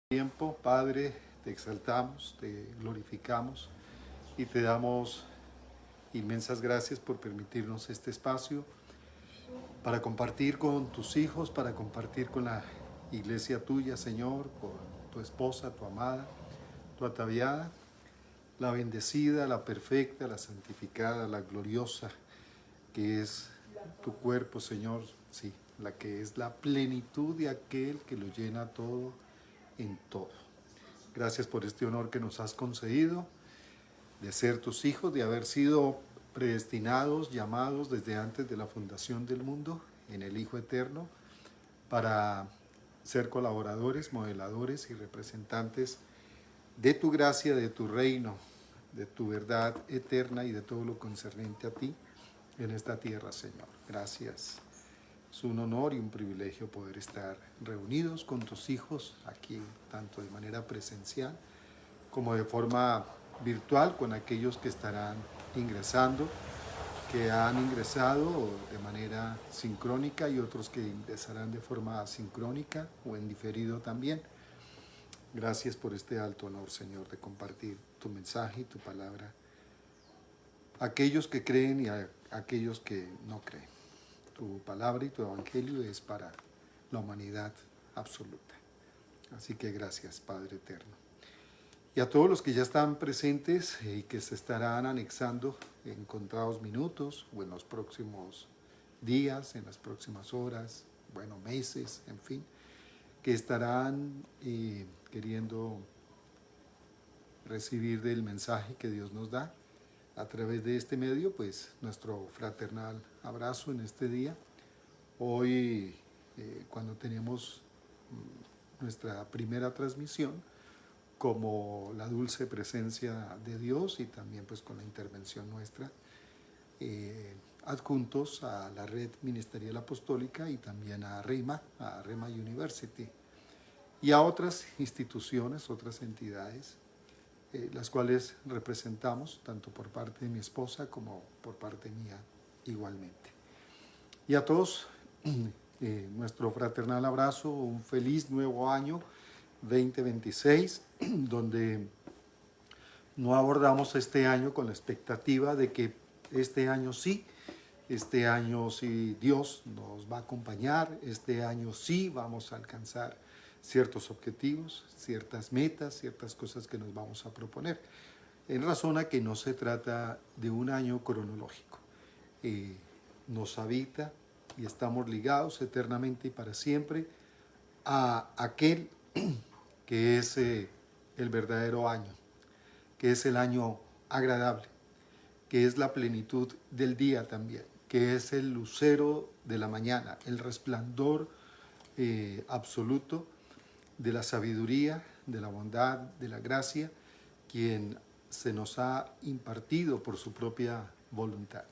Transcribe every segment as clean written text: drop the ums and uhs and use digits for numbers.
Tiempo, Padre, te exaltamos, te glorificamos y te damos inmensas gracias por permitirnos este espacio para compartir con tus hijos, para compartir con la iglesia tuya, Señor, con tu esposa, tu amada, tu ataviada, la bendecida, la perfecta, la santificada, la gloriosa, que es tu cuerpo, Señor, sí, la que es la plenitud de aquel que lo llena todo en todo. Gracias por este honor que nos has concedido de ser tus hijos, de haber sido predestinados, llamados desde antes de la fundación del mundo en el Hijo Eterno para ser colaboradores, modeladores y representantes de tu gracia, de tu reino, de tu verdad eterna y de todo lo concerniente a ti en esta tierra, Señor. Gracias. Es un honor y un privilegio poder estar reunidos con tus hijos aquí, tanto de manera presencial como de forma virtual, con aquellos que estarán ingresando, que han ingresado de manera sincrónica y otros que ingresarán de forma asincrónica o en diferido también. Gracias por este alto honor, Señor, de compartir tu mensaje y tu palabra a aquellos que creen y a aquellos que no creen. Tu palabra y tu evangelio es para la humanidad absoluta. Así que gracias, Padre eterno. Y a todos los que ya están presentes y que se estarán anexando en contados minutos o en los próximos días, en las próximas horas, bueno, meses, en fin, que estarán queriendo recibir del mensaje que Dios nos da a través de este medio, pues nuestro fraternal abrazo en este día. Hoy, cuando tenemos nuestra primera transmisión, como la dulce presencia de Dios y también pues con la intervención nuestra, adjuntos a la red ministerial apostólica y también a Rema University y a otras instituciones, otras entidades, las cuales representamos tanto por parte de mi esposa como por parte mía igualmente. Y a todos nuestro fraternal abrazo, un feliz nuevo año 2026, donde no abordamos este año con la expectativa de que este año sí Dios nos va a acompañar, este año sí vamos a alcanzar ciertos objetivos, ciertas metas, ciertas cosas que nos vamos a proponer, en razón a que no se trata de un año cronológico. Nos habita y estamos ligados eternamente y para siempre a aquel que es el verdadero año, que es el año agradable, que es la plenitud del día también, que es el lucero de la mañana, el resplandor absoluto de la sabiduría, de la bondad, de la gracia, quien se nos ha impartido por su propia voluntad.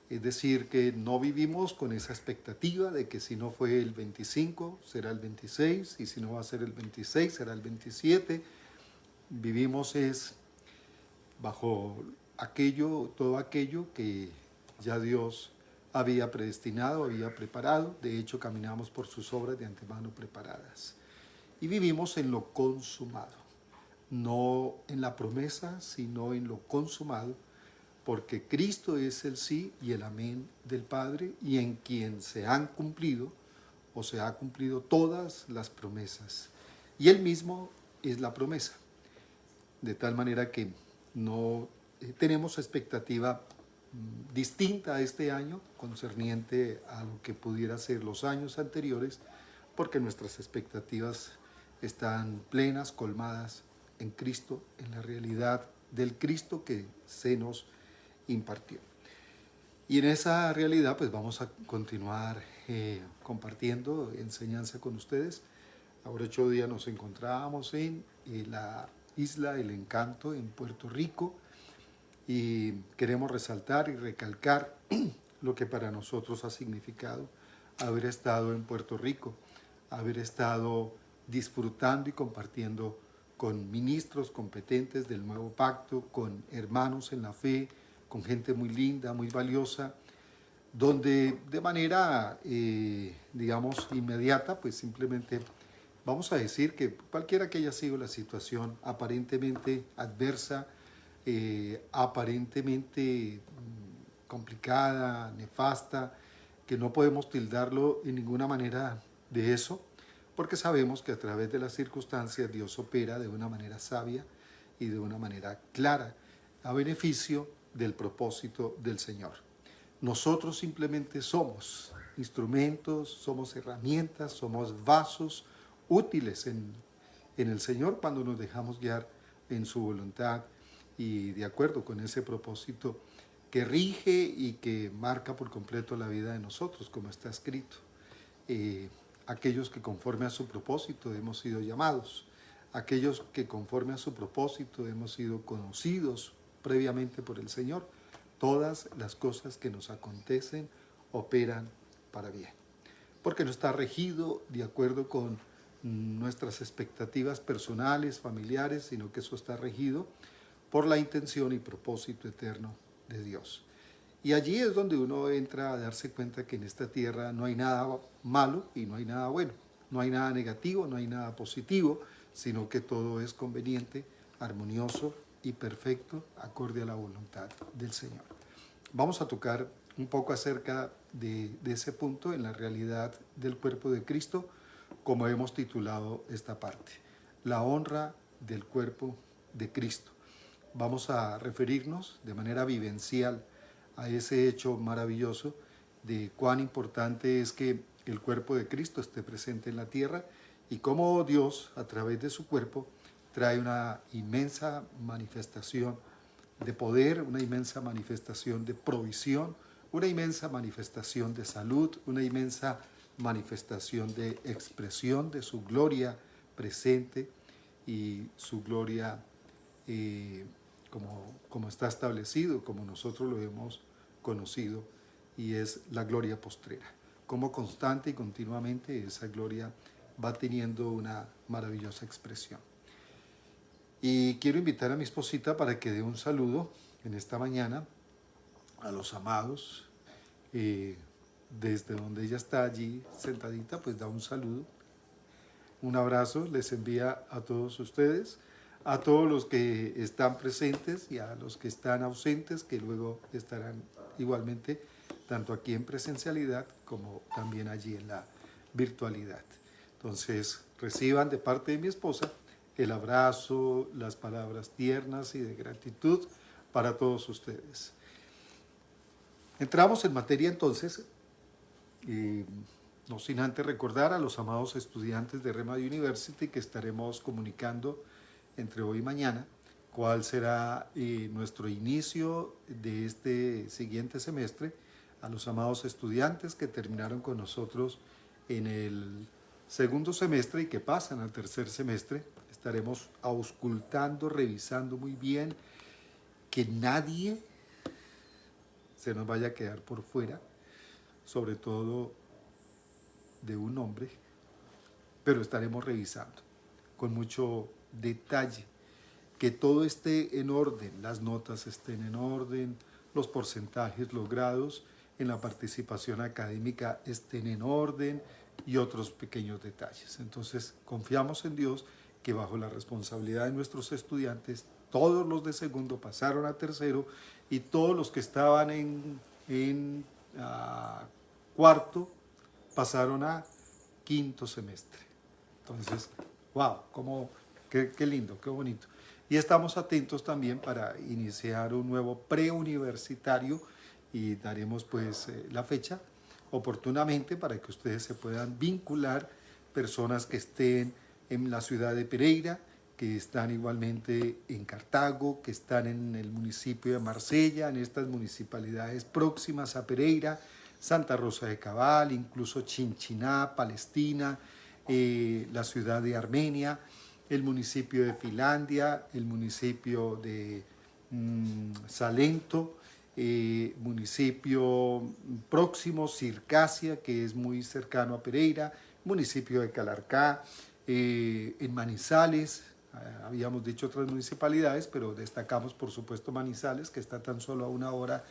Es decir, que no vivimos con esa expectativa de que si no fue el 25, será el 26, y si no va a ser el 26, será el 27. Vivimos es bajo todo aquello que ya Dios había predestinado, había preparado. De hecho, caminamos por sus obras de antemano preparadas. Y vivimos en lo consumado, no en la promesa, sino en lo consumado, porque Cristo es el sí y el amén del Padre, y en quien se han cumplido, o se ha cumplido todas las promesas. Y Él mismo es la promesa, de tal manera que no tenemos expectativa distinta a este año, concerniente a lo que pudiera ser los años anteriores, porque nuestras expectativas están plenas, colmadas en Cristo, en la realidad del Cristo que se nos impartió. Y en esa realidad pues vamos a continuar compartiendo enseñanza con ustedes. Ahora 8 días nos encontrábamos en la isla El Encanto en Puerto Rico y queremos resaltar y recalcar lo que para nosotros ha significado haber estado en Puerto Rico, haber estado disfrutando y compartiendo con ministros competentes del nuevo pacto, con hermanos en la fe, con gente muy linda, muy valiosa, donde de manera, digamos, inmediata, pues simplemente vamos a decir que cualquiera que haya sido la situación aparentemente adversa, aparentemente complicada, nefasta, que no podemos tildarlo en ninguna manera de eso, porque sabemos que a través de las circunstancias Dios opera de una manera sabia y de una manera clara, a beneficio del propósito del Señor. Nosotros simplemente somos instrumentos, somos herramientas, somos vasos útiles en el Señor cuando nos dejamos guiar en su voluntad y de acuerdo con ese propósito que rige y que marca por completo la vida de nosotros, como está escrito. Aquellos que conforme a su propósito hemos sido llamados, aquellos que conforme a su propósito hemos sido conocidos previamente por el Señor, todas las cosas que nos acontecen operan para bien, porque no está regido de acuerdo con nuestras expectativas personales, familiares, sino que eso está regido por la intención y propósito eterno de Dios. Y allí es donde uno entra a darse cuenta que en esta tierra no hay nada malo y no hay nada bueno, no hay nada negativo, no hay nada positivo, sino que todo es conveniente, armonioso y perfecto, acorde a la voluntad del Señor. Vamos a tocar un poco acerca de ese punto en la realidad del cuerpo de Cristo, como hemos titulado esta parte, la honra del cuerpo de Cristo. Vamos a referirnos de manera vivencial a ese hecho maravilloso de cuán importante es que el cuerpo de Cristo esté presente en la tierra y cómo Dios, a través de su cuerpo, trae una inmensa manifestación de poder, una inmensa manifestación de provisión, una inmensa manifestación de salud, una inmensa manifestación de expresión de su gloria presente y su gloria como está establecido, como nosotros lo hemos conocido, y es la gloria postrera. Como constante y continuamente esa gloria va teniendo una maravillosa expresión. Y quiero invitar a mi esposita para que dé un saludo en esta mañana a los amados. Desde donde ella está allí sentadita, pues da un saludo, un abrazo, les envía a todos ustedes, a todos los que están presentes y a los que están ausentes, que luego estarán igualmente, tanto aquí en presencialidad como también allí en la virtualidad. Entonces, reciban de parte de mi esposa el abrazo, las palabras tiernas y de gratitud para todos ustedes. Entramos en materia entonces, no sin antes recordar a los amados estudiantes de Rhema University que estaremos comunicando entre hoy y mañana cuál será nuestro inicio de este siguiente semestre, a los amados estudiantes que terminaron con nosotros en el segundo semestre y que pasan al tercer semestre. Estaremos auscultando, revisando muy bien que nadie se nos vaya a quedar por fuera, sobre todo de un hombre, pero estaremos revisando con mucho detalle que todo esté en orden, las notas estén en orden, los porcentajes logrados en la participación académica estén en orden y otros pequeños detalles. Entonces confiamos en Dios que bajo la responsabilidad de nuestros estudiantes, todos los de segundo pasaron a tercero y todos los que estaban en cuarto pasaron a quinto semestre. Entonces, wow, qué lindo, qué bonito. Y estamos atentos también para iniciar un nuevo preuniversitario y daremos pues la fecha oportunamente para que ustedes se puedan vincular, personas que estén en la ciudad de Pereira, que están igualmente en Cartago, que están en el municipio de Marsella, en estas municipalidades próximas a Pereira, Santa Rosa de Cabal, incluso Chinchiná, Palestina, la ciudad de Armenia, el municipio de Finlandia, el municipio de Salento, municipio próximo, Circasia, que es muy cercano a Pereira, municipio de Calarcá, en Manizales, habíamos dicho otras municipalidades, pero destacamos por supuesto Manizales, que está tan solo a 1 hora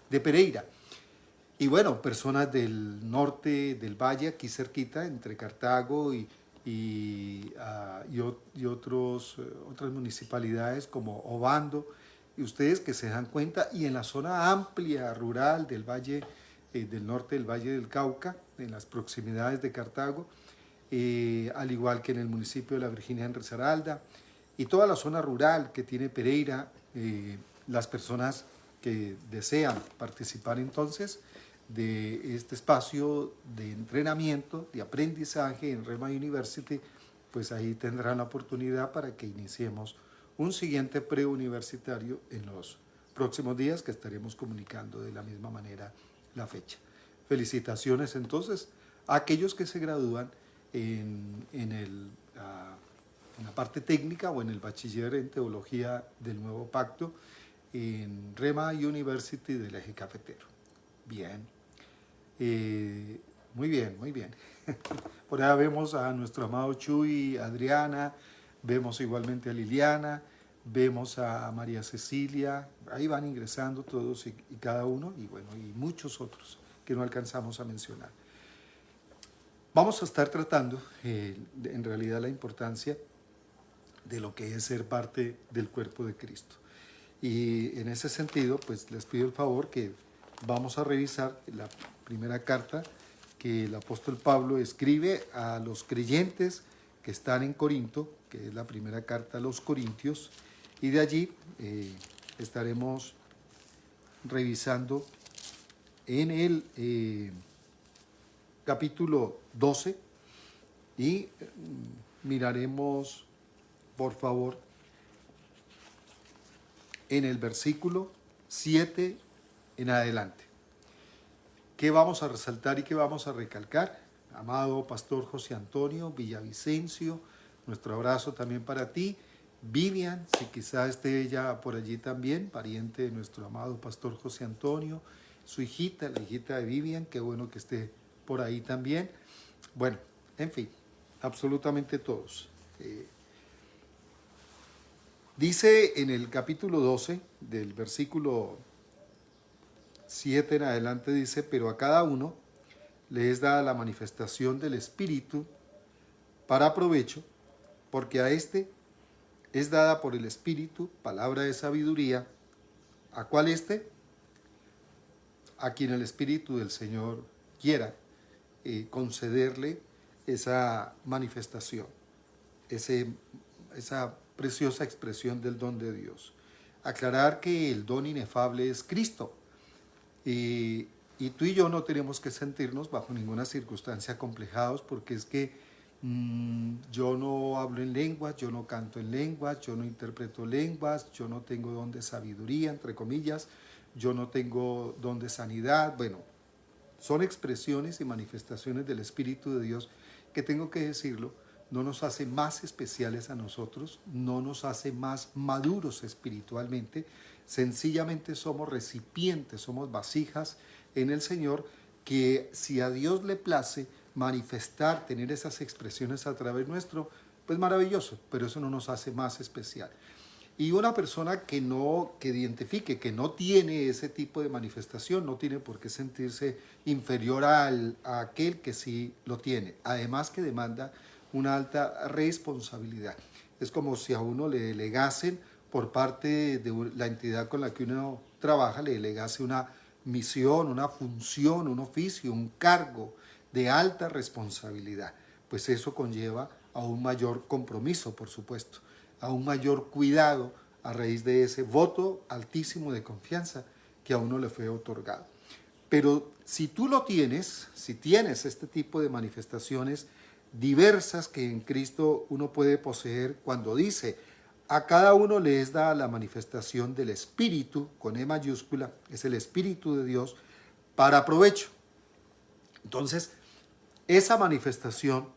de Pereira. Y bueno, personas del norte del valle, aquí cerquita, entre Cartago y y otras municipalidades como Obando, y ustedes que se dan cuenta, y en la zona amplia rural del Valle del norte del Valle del Cauca, en las proximidades de Cartago, al igual que en el municipio de La Virginia en Risaralda, y toda la zona rural que tiene Pereira, las personas que desean participar entonces de este espacio de entrenamiento, de aprendizaje en Rema University, pues ahí tendrán la oportunidad para que iniciemos un siguiente preuniversitario en los próximos días, que estaremos comunicando de la misma manera la fecha. Felicitaciones entonces a aquellos que se gradúan en la parte técnica o en el bachiller en teología del Nuevo Pacto en Rema University del Eje Cafetero. Bien, muy bien, muy bien. Por allá vemos a nuestro amado Chuy, Adriana, vemos igualmente a Liliana, vemos a María Cecilia, ahí van ingresando todos y cada uno, y bueno, y muchos otros que no alcanzamos a mencionar. Vamos a estar tratando en realidad la importancia de lo que es ser parte del cuerpo de Cristo. Y en ese sentido, pues les pido el favor que vamos a revisar la primera carta que el apóstol Pablo escribe a los creyentes que están en Corinto, que es la primera carta a los Corintios, y de allí estaremos revisando en el capítulo 12 y miraremos, por favor, en el versículo 7 en adelante. ¿Qué vamos a resaltar y qué vamos a recalcar? Amado Pastor José Antonio Villavicencio, nuestro abrazo también para ti. Vivian, si quizá esté ella por allí también, pariente de nuestro amado Pastor José Antonio, su hijita, la hijita de Vivian, qué bueno que esté por ahí también. Bueno, en fin, absolutamente todos. Dice en el capítulo 12, del versículo 7 en adelante, dice, pero a cada uno le es dada la manifestación del Espíritu para provecho, porque a este es dada por el Espíritu palabra de sabiduría, ¿a cuál este? A quien el Espíritu del Señor quiera concederle esa manifestación, esa preciosa expresión del don de Dios. Aclarar que el don inefable es Cristo. Y tú y yo no tenemos que sentirnos bajo ninguna circunstancia acomplejados, porque es que yo no hablo en lenguas, yo no canto en lenguas, yo no interpreto lenguas, yo no tengo don de sabiduría, entre comillas, yo no tengo don de sanidad. Bueno, son expresiones y manifestaciones del Espíritu de Dios que, tengo que decirlo, no nos hace más especiales a nosotros, no nos hace más maduros espiritualmente, sencillamente somos recipientes, somos vasijas en el Señor, que si a Dios le place manifestar, tener esas expresiones a través nuestro, pues maravilloso, pero eso no nos hace más especial. Y una persona que identifique que no tiene ese tipo de manifestación, no tiene por qué sentirse inferior a aquel que sí lo tiene. Además que demanda una alta responsabilidad. Es como si a uno le delegasen por parte de la entidad con la que uno trabaja, le delegase una misión, una función, un oficio, un cargo de alta responsabilidad. Pues eso conlleva a un mayor compromiso, por supuesto, a un mayor cuidado a raíz de ese voto altísimo de confianza que a uno le fue otorgado. Pero si tú lo tienes, si tienes este tipo de manifestaciones diversas que en Cristo uno puede poseer, cuando dice, a cada uno le es dada la manifestación del Espíritu, con E mayúscula, es el Espíritu de Dios, para provecho. Entonces, esa manifestación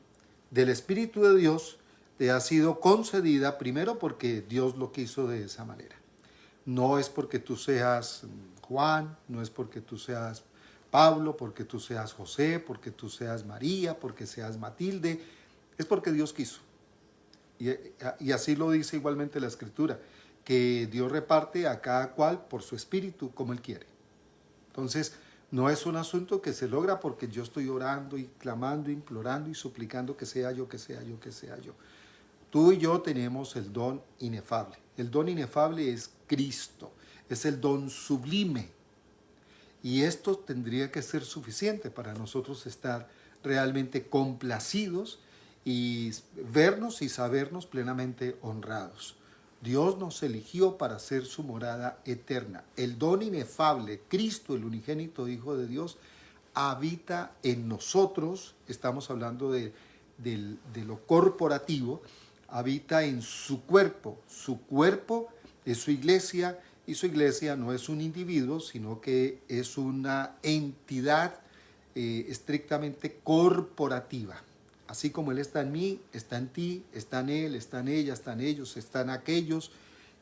del Espíritu de Dios te ha sido concedida primero porque Dios lo quiso de esa manera. No es porque tú seas Juan, no es porque tú seas Pablo, porque tú seas José, porque tú seas María, porque seas Matilde, es porque Dios quiso. Y así lo dice igualmente la Escritura, que Dios reparte a cada cual por su espíritu como Él quiere. Entonces, No es un asunto que se logra porque yo estoy orando y clamando, implorando y suplicando que sea yo, que sea yo, que sea yo. Tú y yo tenemos el don inefable. El don inefable es Cristo, es el don sublime. Y esto tendría que ser suficiente para nosotros estar realmente complacidos y vernos y sabernos plenamente honrados. Dios nos eligió para ser su morada eterna. El don inefable, Cristo, el unigénito Hijo de Dios, habita en nosotros. Estamos hablando de lo corporativo. Habita en su cuerpo. Su cuerpo es su iglesia, y su iglesia no es un individuo, sino que es una entidad estrictamente corporativa. Así como Él está en mí, está en ti, está en Él, está en ella, están ellos, están aquellos.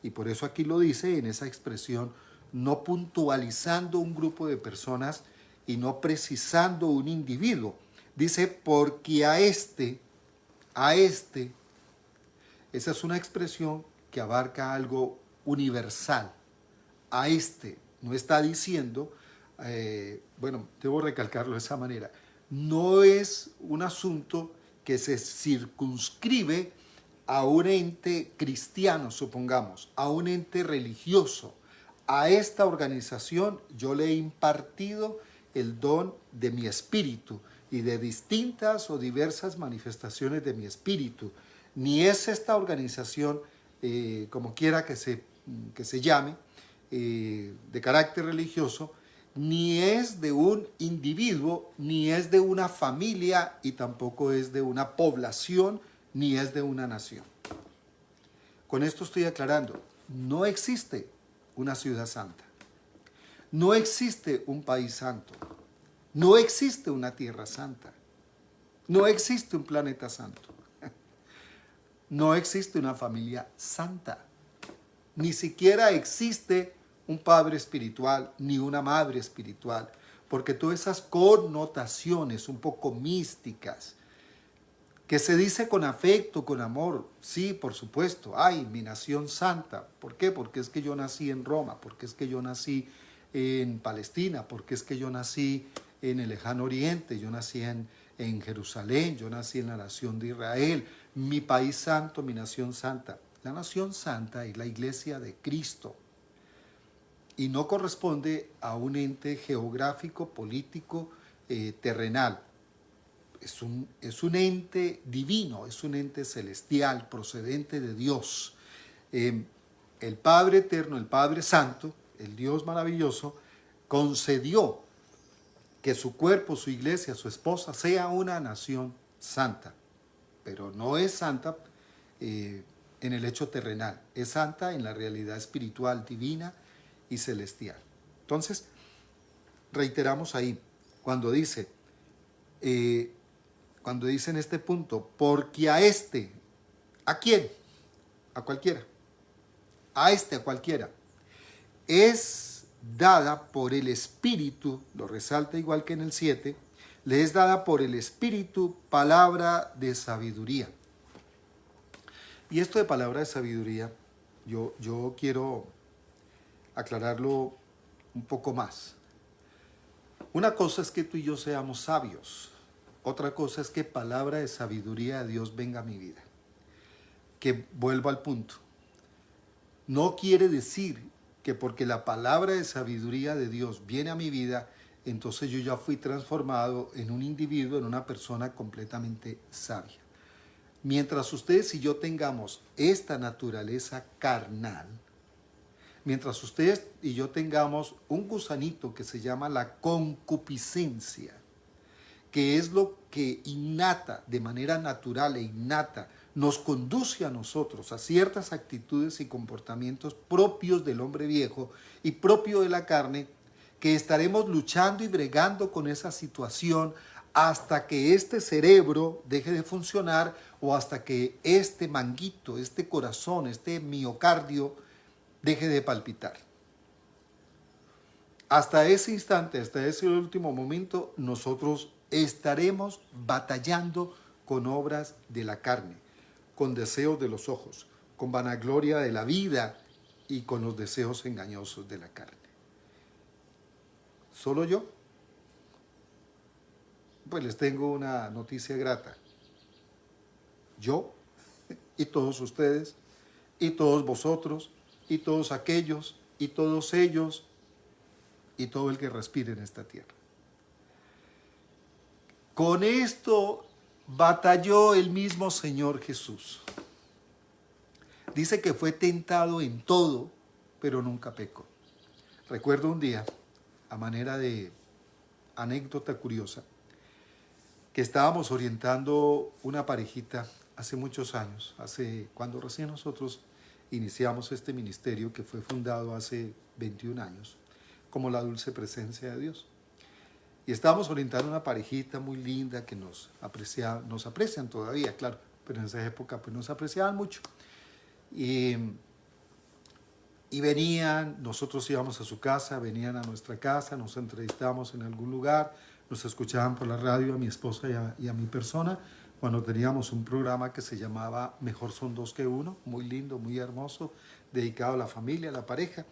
Y por eso aquí lo dice en esa expresión, no puntualizando un grupo de personas y no precisando un individuo. Dice, porque a este, esa es una expresión que abarca algo universal. A este, no está diciendo, bueno, debo recalcarlo de esa manera, no es un asunto que se circunscribe a un ente cristiano, supongamos, a un ente religioso. A esta organización yo le he impartido el don de mi espíritu y de distintas o diversas manifestaciones de mi espíritu. Ni es esta organización, como quiera que se llame, de carácter religioso, ni es de un individuo, ni es de una familia, y tampoco es de una población, ni es de una nación. Con esto estoy aclarando, no existe una ciudad santa, no existe un país santo, no existe una tierra santa, no existe un planeta santo, no existe una familia santa, ni siquiera existe un padre espiritual ni una madre espiritual, porque todas esas connotaciones un poco místicas, que se dice con afecto, con amor, sí, por supuesto, ay, mi nación santa, ¿por qué? Porque es que yo nací en Roma, porque es que yo nací en Palestina, porque es que yo nací en el lejano oriente, yo nací en Jerusalén, yo nací en la nación de Israel, mi país santo, mi nación santa. La nación santa es la iglesia de Cristo y no corresponde a un ente geográfico, político, terrenal. Es un ente divino, es un ente celestial, procedente de Dios. El Padre eterno, el Padre santo, el Dios maravilloso, concedió que su cuerpo, su iglesia, su esposa, sea una nación santa. Pero no es santa en el hecho terrenal, es santa en la realidad espiritual, divina y celestial. Entonces, reiteramos ahí, cuando dice en este punto, porque a este, ¿a quién? A cualquiera. A este, a cualquiera. Es dada por el Espíritu, lo resalta igual que en el 7, le es dada por el Espíritu palabra de sabiduría. Y esto de palabra de sabiduría, yo quiero aclararlo un poco más. Una cosa es que tú y yo seamos sabios. Otra cosa es que palabra de sabiduría de Dios venga a mi vida. Que vuelvo al punto. No quiere decir que porque la palabra de sabiduría de Dios viene a mi vida, entonces yo ya fui transformado en un individuo, en una persona completamente sabia. Mientras ustedes y yo tengamos esta naturaleza carnal, mientras ustedes y yo tengamos un gusanito que se llama la concupiscencia, que es lo que innata, de manera natural e innata, nos conduce a nosotros a ciertas actitudes y comportamientos propios del hombre viejo y propio de la carne, que estaremos luchando y bregando con esa situación hasta que este cerebro deje de funcionar o hasta que este manguito, este corazón, este miocardio deje de palpitar. Hasta ese instante, hasta ese último momento, nosotros estaremos batallando con obras de la carne, con deseos de los ojos, con vanagloria de la vida y con los deseos engañosos de la carne. ¿Solo yo? Pues les tengo una noticia grata. Yo y todos ustedes y todos vosotros y todos aquellos y todos ellos y todo el que respire en esta tierra. Con esto batalló el mismo Señor Jesús. Dice que fue tentado en todo, pero nunca pecó. Recuerdo un día, a manera de anécdota curiosa, que estábamos orientando una parejita hace muchos años, cuando recién nosotros iniciamos este ministerio que fue fundado hace 21 años, como la dulce presencia de Dios. Y estábamos orientando una parejita muy linda que nos aprecian todavía, claro, pero en esa época pues nos apreciaban mucho. Y venían, nosotros íbamos a su casa, venían a nuestra casa, nos entrevistábamos en algún lugar, nos escuchaban por la radio a mi esposa y a mi persona, cuando teníamos un programa que se llamaba Mejor son dos que uno, muy lindo, muy hermoso, dedicado a la familia, a la pareja.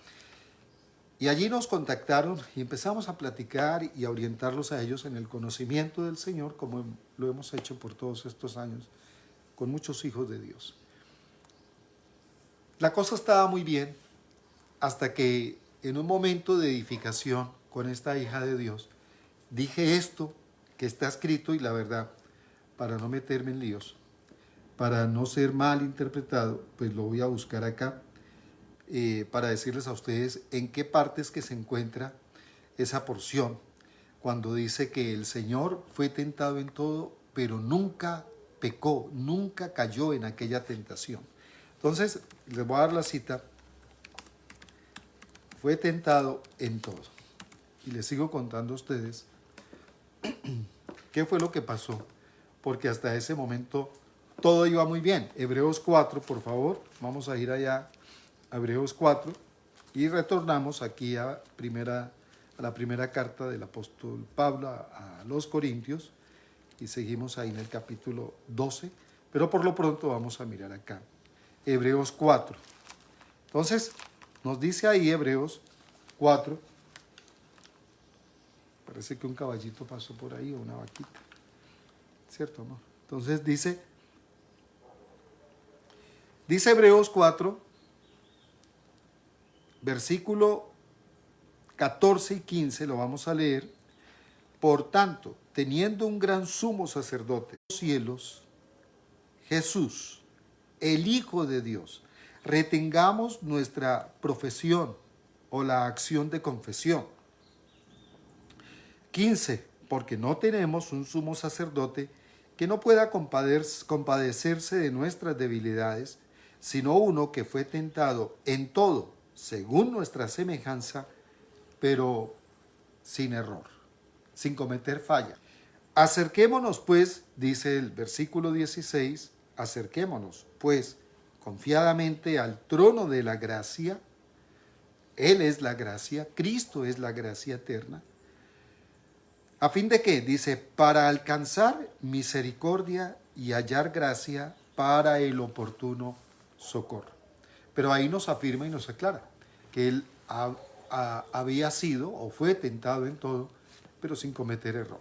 Y allí nos contactaron y empezamos a platicar y a orientarlos a ellos en el conocimiento del Señor, como lo hemos hecho por todos estos años, con muchos hijos de Dios. La cosa estaba muy bien, hasta que en un momento de edificación con esta hija de Dios, dije esto que está escrito y la verdad, para no meterme en líos, para no ser mal interpretado, pues lo voy a buscar acá para decirles a ustedes en qué partes que se encuentra esa porción, cuando dice que el Señor fue tentado en todo, pero nunca pecó, nunca cayó en aquella tentación. Entonces, les voy a dar la cita. Fue tentado en todo. Y les sigo contando a ustedes qué fue lo que pasó, porque hasta ese momento todo iba muy bien. Hebreos 4, por favor, vamos a ir allá a Hebreos 4 y retornamos aquí a la primera carta del apóstol Pablo a los Corintios y seguimos ahí en el capítulo 12, pero por lo pronto vamos a mirar acá. Hebreos 4. Entonces, nos dice ahí Hebreos 4. Parece que un caballito pasó por ahí o una vaquita. ¿Cierto, amor? Entonces dice Hebreos 4, versículo 14 y 15, lo vamos a leer. Por tanto, teniendo un gran sumo sacerdote de los cielos, Jesús, el Hijo de Dios, retengamos nuestra profesión o la acción de confesión. 15. Porque no tenemos un sumo sacerdote que no pueda compadecerse de nuestras debilidades, sino uno que fue tentado en todo, según nuestra semejanza, pero sin error, sin cometer falla. Acerquémonos pues, dice el versículo 16, acerquémonos pues confiadamente al trono de la gracia. Él es la gracia, Cristo es la gracia eterna. ¿A fin de qué? Dice, para alcanzar misericordia y hallar gracia para el oportuno socorro. Pero ahí nos afirma y nos aclara que él había sido o fue tentado en todo, pero sin cometer error.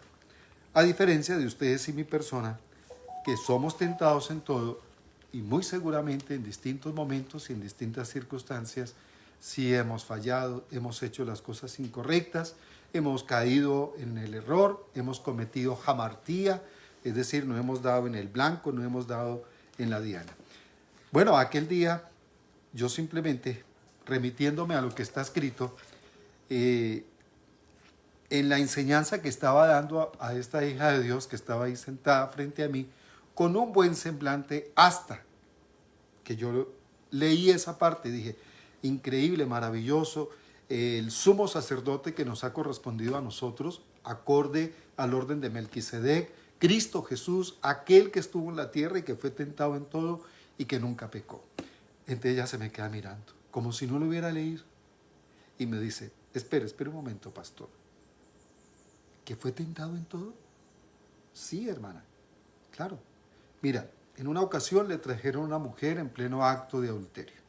A diferencia de ustedes y mi persona, que somos tentados en todo y muy seguramente en distintos momentos y en distintas circunstancias, si hemos fallado, hemos hecho las cosas incorrectas, hemos caído en el error, hemos cometido jamartía, es decir, no hemos dado en el blanco, no hemos dado en la diana. Bueno, aquel día yo simplemente, remitiéndome a lo que está escrito, en la enseñanza que estaba dando a esta hija de Dios que estaba ahí sentada frente a mí, con un buen semblante, hasta que yo leí esa parte, dije, increíble, maravilloso, el sumo sacerdote que nos ha correspondido a nosotros, acorde al orden de Melquisedec, Cristo Jesús, aquel que estuvo en la tierra y que fue tentado en todo y que nunca pecó. Entonces ella se me queda mirando, como si no lo hubiera leído, y me dice, espera un momento, pastor, ¿que fue tentado en todo? Sí, hermana, claro. Mira, en una ocasión le trajeron a una mujer en pleno acto de adulterio.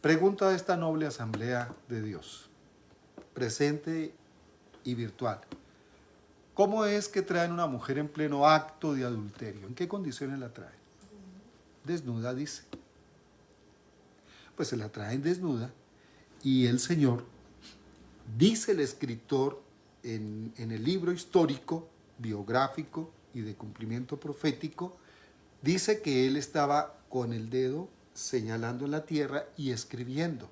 Pregunta a esta noble asamblea de Dios, presente y virtual. ¿Cómo es que traen una mujer en pleno acto de adulterio? ¿En qué condiciones la traen? Desnuda, dice. Pues se la traen desnuda y el Señor, dice el escritor en el libro histórico, biográfico y de cumplimiento profético, dice que él estaba con el dedo señalando en la tierra y escribiendo.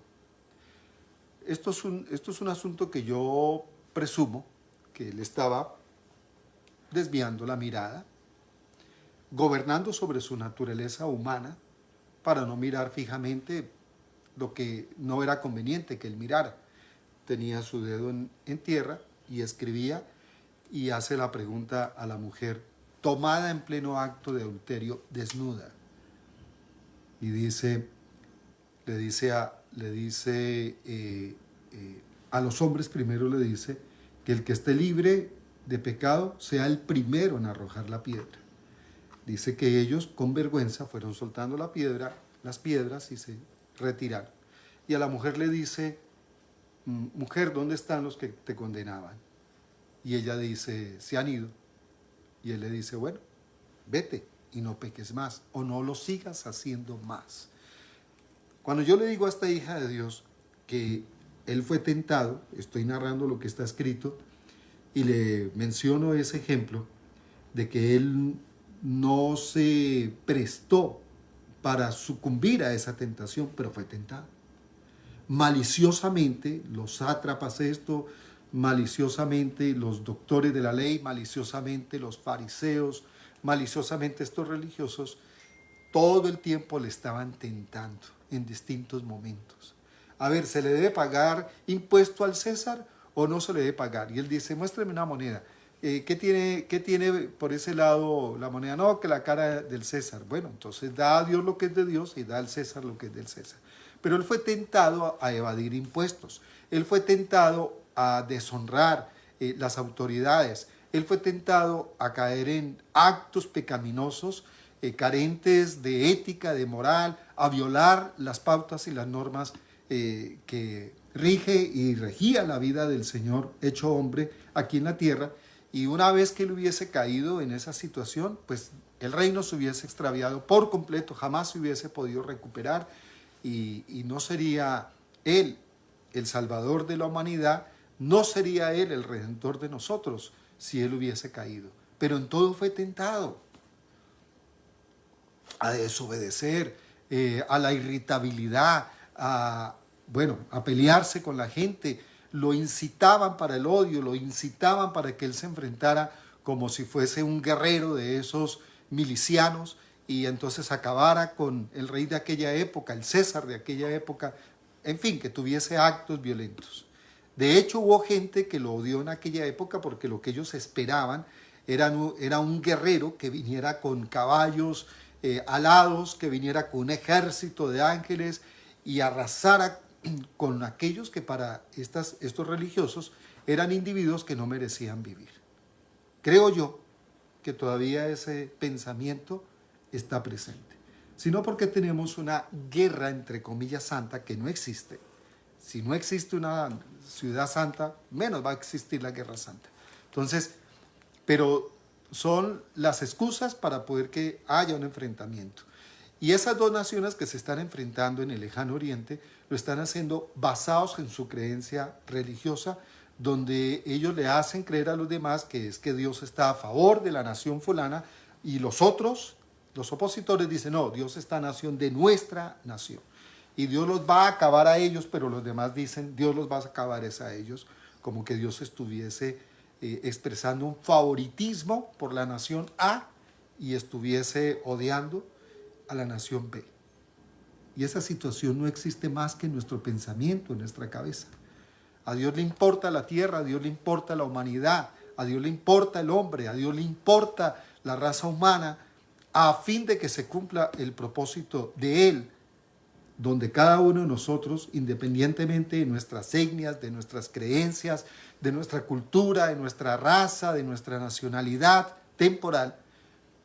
Esto es un asunto que yo presumo que él estaba desviando la mirada, gobernando sobre su naturaleza humana para no mirar fijamente lo que no era conveniente que él mirara. Tenía su dedo en tierra y escribía y hace la pregunta a la mujer tomada en pleno acto de adulterio, desnuda. Y dice, le dice a los hombres primero le dice que el que esté libre de pecado sea el primero en arrojar la piedra. Dice que ellos con vergüenza fueron soltando las piedras y se retiraron. Y a la mujer le dice, mujer, ¿dónde están los que te condenaban? Y ella dice, se han ido. Y él le dice, bueno, vete y no peques más, o no lo sigas haciendo más. Cuando yo le digo a esta hija de Dios que él fue tentado, estoy narrando lo que está escrito, y le menciono ese ejemplo de que él no se prestó para sucumbir a esa tentación, pero fue tentado. Maliciosamente, los sátrapas maliciosamente los doctores de la ley, maliciosamente los fariseos, maliciosamente estos religiosos, todo el tiempo le estaban tentando en distintos momentos. A ver, ¿se le debe pagar impuesto al César o no se le debe pagar? Y él dice, muéstrame una moneda. ¿Qué tiene por ese lado la moneda? No, que la cara del César. Bueno, entonces da a Dios lo que es de Dios y da al César lo que es del César. Pero él fue tentado a evadir impuestos. Él fue tentado a deshonrar las autoridades. Él fue tentado a caer en actos pecaminosos, carentes de ética, de moral, a violar las pautas y las normas que rige y regía la vida del Señor hecho hombre aquí en la tierra. Y una vez que él hubiese caído en esa situación, pues el reino se hubiese extraviado por completo, jamás se hubiese podido recuperar y no sería él el salvador de la humanidad, no sería él el redentor de nosotros si él hubiese caído. Pero en todo fue tentado a desobedecer, a la irritabilidad, a pelearse con la gente. Lo incitaban para el odio, lo incitaban para que él se enfrentara como si fuese un guerrero de esos milicianos y entonces acabara con el rey de aquella época, el César de aquella época, en fin, que tuviese actos violentos. De hecho, hubo gente que lo odió en aquella época porque lo que ellos esperaban era un guerrero que viniera con caballos alados, que viniera con un ejército de ángeles y arrasara con aquellos que para estos religiosos eran individuos que no merecían vivir. Creo yo que todavía ese pensamiento está presente, sino porque tenemos una guerra entre comillas santa que no existe. Si no existe una ciudad santa, menos va a existir la guerra santa. Entonces, pero son las excusas para poder que haya un enfrentamiento. Y esas dos naciones que se están enfrentando en el lejano oriente lo están haciendo basados en su creencia religiosa, donde ellos le hacen creer a los demás que es que Dios está a favor de la nación fulana y los otros, los opositores dicen, no, Dios está a nación de nuestra nación. Y Dios los va a acabar a ellos, pero los demás dicen, Dios los va a acabar es a ellos, como que Dios estuviese expresando un favoritismo por la nación A y estuviese odiando a la nación B. Y esa situación no existe más que en nuestro pensamiento, en nuestra cabeza. A Dios le importa la tierra, a Dios le importa la humanidad, a Dios le importa el hombre, a Dios le importa la raza humana, a fin de que se cumpla el propósito de Él, donde cada uno de nosotros, independientemente de nuestras etnias, de nuestras creencias, de nuestra cultura, de nuestra raza, de nuestra nacionalidad temporal,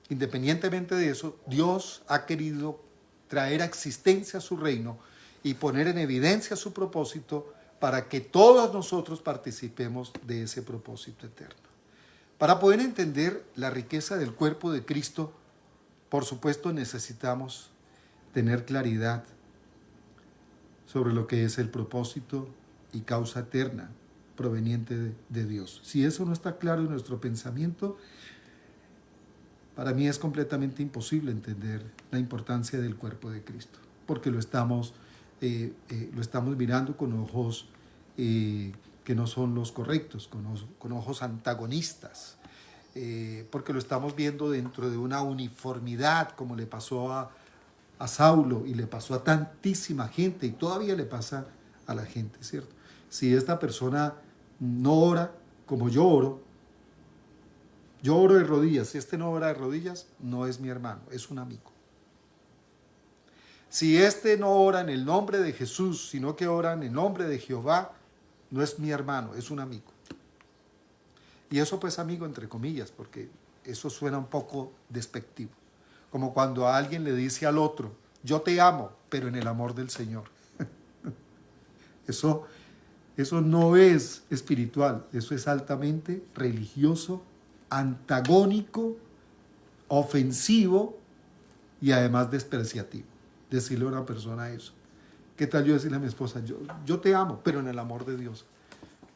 independientemente de eso, Dios ha querido traer a existencia su reino y poner en evidencia su propósito para que todos nosotros participemos de ese propósito eterno. Para poder entender la riqueza del cuerpo de Cristo, por supuesto necesitamos tener claridad sobre lo que es el propósito y causa eterna proveniente de Dios. Si eso no está claro en nuestro pensamiento, para mí es completamente imposible entender la importancia del cuerpo de Cristo, porque lo estamos mirando con ojos que no son los correctos, con ojos antagonistas, porque lo estamos viendo dentro de una uniformidad, como le pasó a Saulo y le pasó a tantísima gente y todavía le pasa a la gente, ¿cierto? Si esta persona no ora como yo oro de rodillas, si este no ora de rodillas, no es mi hermano, es un amigo. Si este no ora en el nombre de Jesús, sino que ora en el nombre de Jehová, no es mi hermano, es un amigo. Y eso pues amigo entre comillas, porque eso suena un poco despectivo. Como cuando a alguien le dice al otro, yo te amo, pero en el amor del Señor. Eso no es espiritual, eso es altamente religioso, antagónico, ofensivo y además despreciativo. Decirle a una persona eso. ¿Qué tal yo decirle a mi esposa, yo te amo, pero en el amor de Dios?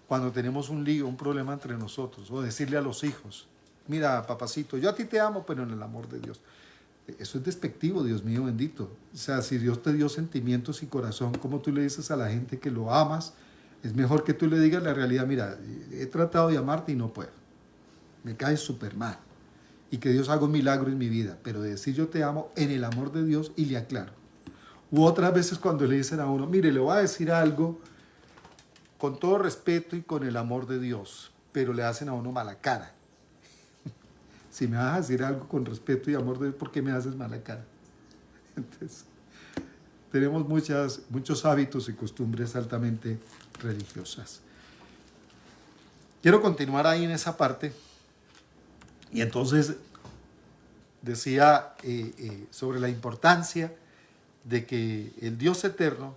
Cuando tenemos un lío, un problema entre nosotros, o decirle a los hijos, mira, papacito, yo a ti te amo, pero en el amor de Dios. Eso es despectivo, Dios mío bendito. O sea, si Dios te dio sentimientos y corazón, ¿cómo tú le dices a la gente que lo amas? Es mejor que tú le digas la realidad, mira, he tratado de amarte y no puedo. Me caes súper mal. Y que Dios haga un milagro en mi vida. Pero de decir yo te amo en el amor de Dios y le aclaro. U otras veces cuando le dicen a uno, mire, le voy a decir algo con todo respeto y con el amor de Dios, pero le hacen a uno mala cara. Si me vas a decir algo con respeto y amor de Dios, ¿por qué me haces mala cara? Entonces, tenemos muchos hábitos y costumbres altamente religiosas. Quiero continuar ahí en esa parte. Y entonces decía sobre la importancia de que el Dios eterno,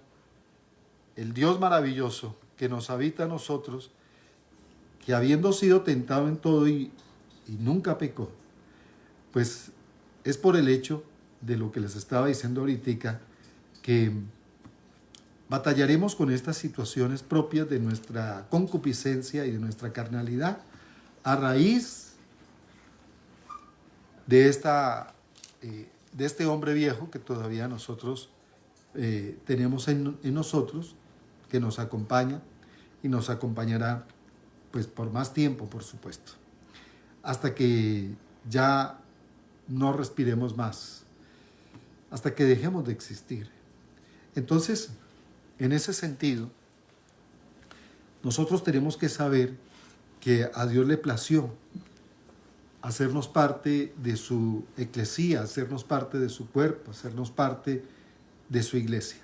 el Dios maravilloso que nos habita a nosotros, que habiendo sido tentado en todo y nunca pecó, pues es por el hecho de lo que les estaba diciendo ahorita, que batallaremos con estas situaciones propias de nuestra concupiscencia y de nuestra carnalidad a raíz de este hombre viejo que todavía nosotros tenemos en nosotros, que nos acompaña y nos acompañará pues por más tiempo, por supuesto, hasta que ya no respiremos más, hasta que dejemos de existir. Entonces, en ese sentido, nosotros tenemos que saber que a Dios le plació hacernos parte de su eclesía, hacernos parte de su cuerpo, hacernos parte de su iglesia.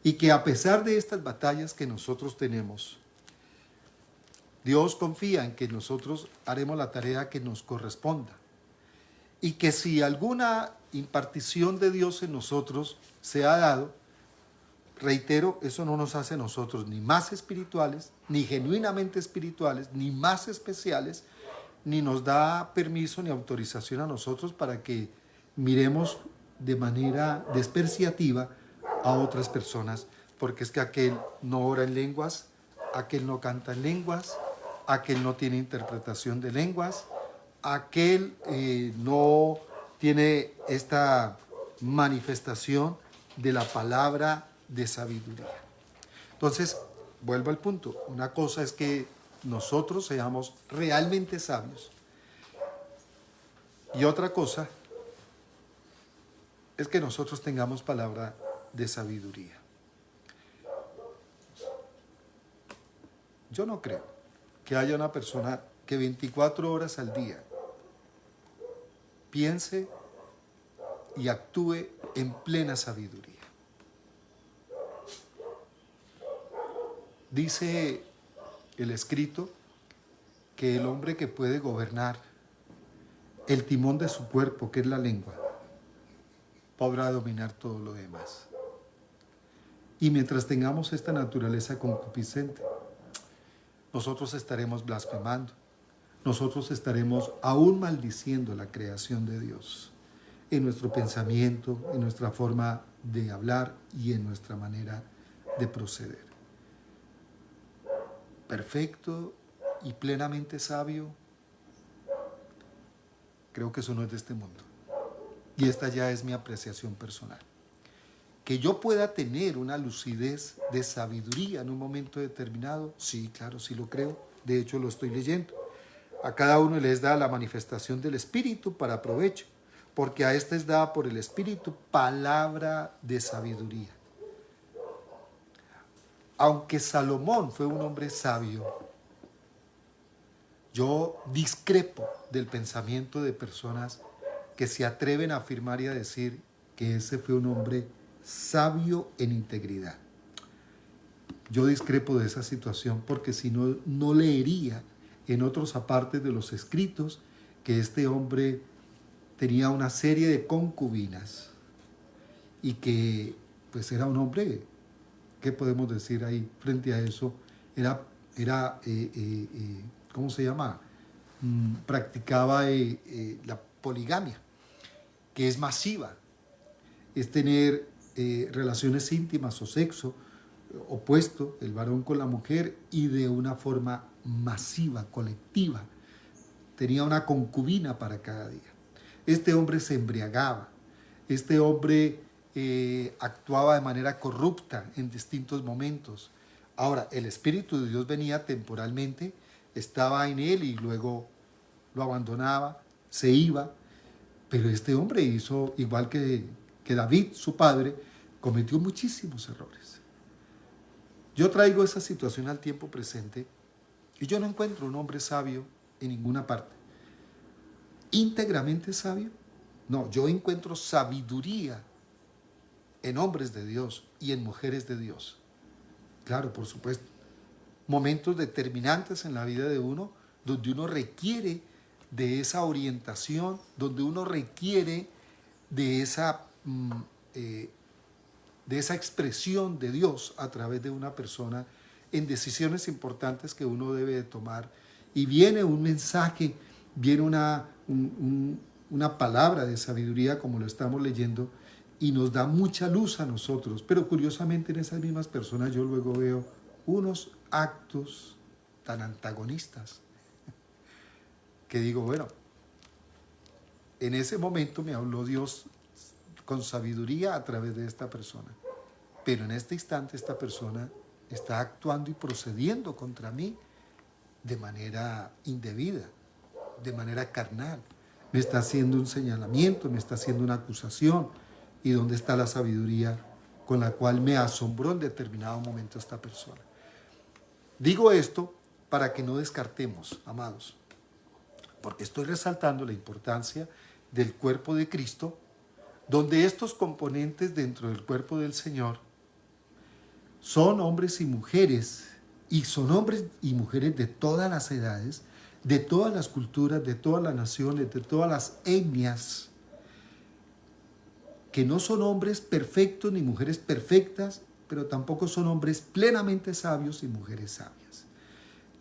Y que a pesar de estas batallas que nosotros tenemos, Dios confía en que nosotros haremos la tarea que nos corresponda. Y que si alguna impartición de Dios en nosotros se ha dado, reitero, eso no nos hace a nosotros ni más espirituales, ni genuinamente espirituales, ni más especiales, ni nos da permiso ni autorización a nosotros para que miremos de manera despreciativa a otras personas, porque es que aquel no ora en lenguas, aquel no canta en lenguas, aquel no tiene interpretación de lenguas, aquel no tiene esta manifestación de la palabra de sabiduría. Entonces, vuelvo al punto. Una cosa es que nosotros seamos realmente sabios. Y otra cosa es que nosotros tengamos palabra de sabiduría. Yo no creo que haya una persona que 24 horas al día piense y actúe en plena sabiduría. Dice el escrito que el hombre que puede gobernar el timón de su cuerpo, que es la lengua, podrá dominar todo lo demás. Y mientras tengamos esta naturaleza concupiscente, nosotros estaremos blasfemando, nosotros estaremos aún maldiciendo la creación de Dios en nuestro pensamiento, en nuestra forma de hablar y en nuestra manera de proceder. Perfecto y plenamente sabio, creo que eso no es de este mundo. Y esta ya es mi apreciación personal. Que yo pueda tener una lucidez de sabiduría en un momento determinado, sí, claro, sí lo creo. De hecho, lo estoy leyendo. A cada uno les da la manifestación del Espíritu para provecho, porque a este es dada por el Espíritu palabra de sabiduría. Aunque Salomón fue un hombre sabio, yo discrepo del pensamiento de personas que se atreven a afirmar y a decir que ese fue un hombre sabio en integridad. Yo discrepo de esa situación porque si no, no leería en otros apartes de los escritos que este hombre tenía una serie de concubinas y que pues era un hombre, ¿qué podemos decir ahí frente a eso? ¿Cómo se llama? Practicaba la poligamia, que es masiva, es tener relaciones íntimas o sexo opuesto, el varón con la mujer, y de una forma masiva, colectiva. Tenía una concubina para cada día. Este hombre se embriagaba, este hombre actuaba de manera corrupta en distintos momentos. Ahora, el Espíritu de Dios venía temporalmente, estaba en él y luego lo abandonaba, se iba, pero este hombre hizo, igual que David, su padre, cometió muchísimos errores. Yo traigo esa situación al tiempo presente y yo no encuentro un hombre sabio en ninguna parte. ¿Íntegramente sabio? No, yo encuentro sabiduría en hombres de Dios y en mujeres de Dios. Claro, por supuesto. Momentos determinantes en la vida de uno donde uno requiere de esa orientación, donde uno requiere de esa expresión de Dios a través de una persona en decisiones importantes que uno debe de tomar. Y viene un mensaje, viene una palabra de sabiduría como lo estamos leyendo y nos da mucha luz a nosotros. Pero curiosamente en esas mismas personas yo luego veo unos actos tan antagonistas que digo, bueno, en ese momento me habló Dios con sabiduría a través de esta persona. Pero en este instante esta persona está actuando y procediendo contra mí de manera indebida, de manera carnal. Me está haciendo un señalamiento, me está haciendo una acusación. ¿Y dónde está la sabiduría con la cual me asombró en determinado momento esta persona? Digo esto para que no descartemos, amados, porque estoy resaltando la importancia del cuerpo de Cristo, donde estos componentes dentro del cuerpo del Señor son hombres y mujeres, y son hombres y mujeres de todas las edades, de todas las culturas, de todas las naciones, de todas las etnias, que no son hombres perfectos ni mujeres perfectas, pero tampoco son hombres plenamente sabios y mujeres sabias,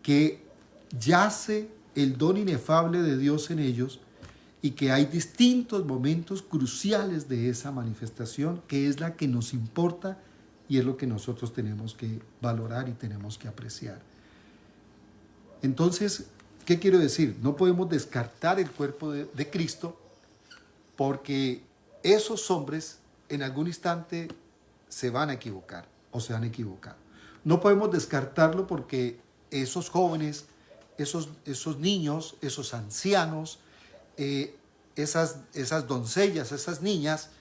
que yace el don inefable de Dios en ellos y que hay distintos momentos cruciales de esa manifestación que es la que nos importa y es lo que nosotros tenemos que valorar y tenemos que apreciar. Entonces, ¿qué quiero decir? No podemos descartar el cuerpo de Cristo porque esos hombres en algún instante se van a equivocar o se han equivocado. No podemos descartarlo porque esos jóvenes, esos niños, esos ancianos, esas doncellas, esas niñas,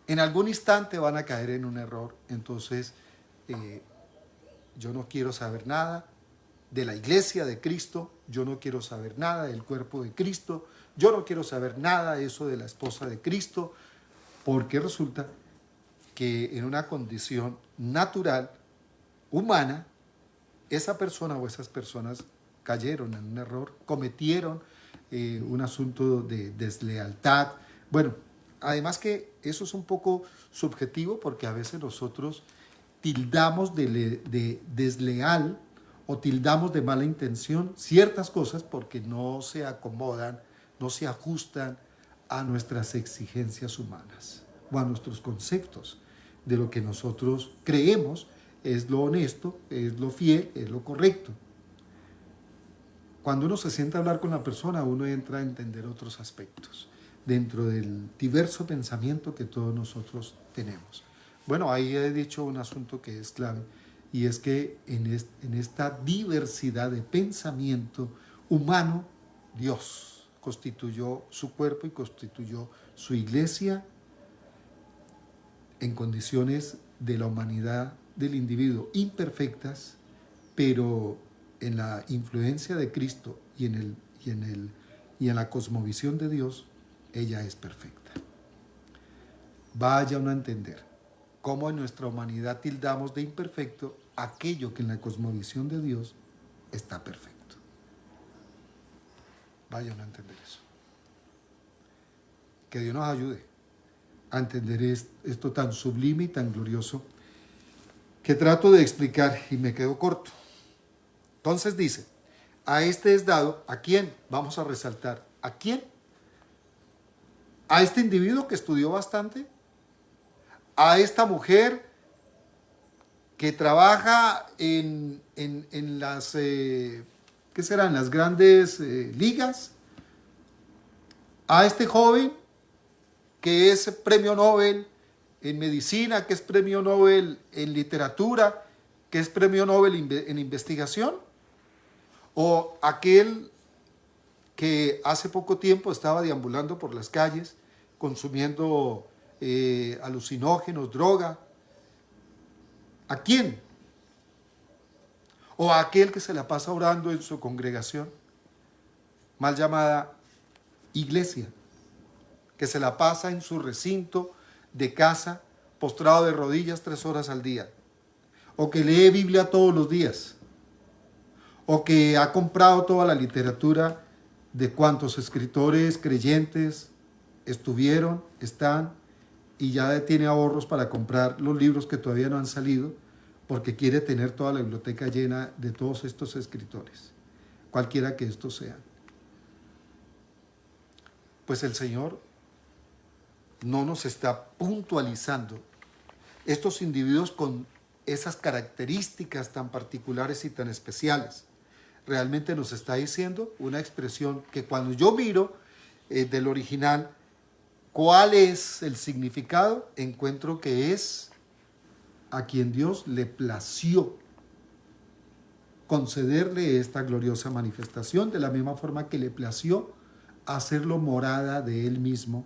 en algún instante van a caer en un error. Entonces, yo no quiero saber nada de la iglesia de Cristo, yo no quiero saber nada del cuerpo de Cristo, yo no quiero saber nada de eso de la esposa de Cristo, porque resulta que en una condición natural, humana, esa persona o esas personas cayeron en un error, cometieron un asunto de deslealtad. Bueno, además que eso es un poco subjetivo porque a veces nosotros tildamos de desleal o tildamos de mala intención ciertas cosas porque no se acomodan, no se ajustan a nuestras exigencias humanas o a nuestros conceptos de lo que nosotros creemos es lo honesto, es lo fiel, es lo correcto. Cuando uno se sienta a hablar con la persona, uno entra a entender otros aspectos dentro del diverso pensamiento que todos nosotros tenemos. Bueno, ahí he dicho un asunto que es clave, y es que en esta diversidad de pensamiento humano, Dios constituyó su cuerpo y constituyó su iglesia en condiciones de la humanidad del individuo imperfectas, pero en la influencia de Cristo y en la cosmovisión de Dios, ella es perfecta. Vaya uno a entender cómo en nuestra humanidad tildamos de imperfecto aquello que en la cosmovisión de Dios está perfecto. Vaya uno a entender eso. Que Dios nos ayude a entender esto tan sublime y tan glorioso que trato de explicar y me quedo corto. Entonces dice, a este es dado, ¿a quién? Vamos a resaltar, ¿a quién? A este individuo que estudió bastante, a esta mujer que trabaja en las, ¿qué serán? Las grandes ligas, a este joven que es premio Nobel en medicina, que es premio Nobel en literatura, que es premio Nobel en investigación, o aquel que hace poco tiempo estaba deambulando por las calles consumiendo alucinógenos, droga. ¿A quién? O a aquel que se la pasa orando en su congregación, mal llamada iglesia, que se la pasa en su recinto de casa, postrado de rodillas 3 horas al día, o que lee Biblia todos los días, o que ha comprado toda la literatura de cuantos escritores creyentes estuvieron, están, y ya tiene ahorros para comprar los libros que todavía no han salido, porque quiere tener toda la biblioteca llena de todos estos escritores, cualquiera que estos sean. Pues el Señor no nos está puntualizando estos individuos con esas características tan particulares y tan especiales. Realmente nos está diciendo una expresión que cuando yo miro del original, ¿cuál es el significado? Encuentro que es a quien Dios le plació concederle esta gloriosa manifestación, de la misma forma que le plació hacerlo morada de él mismo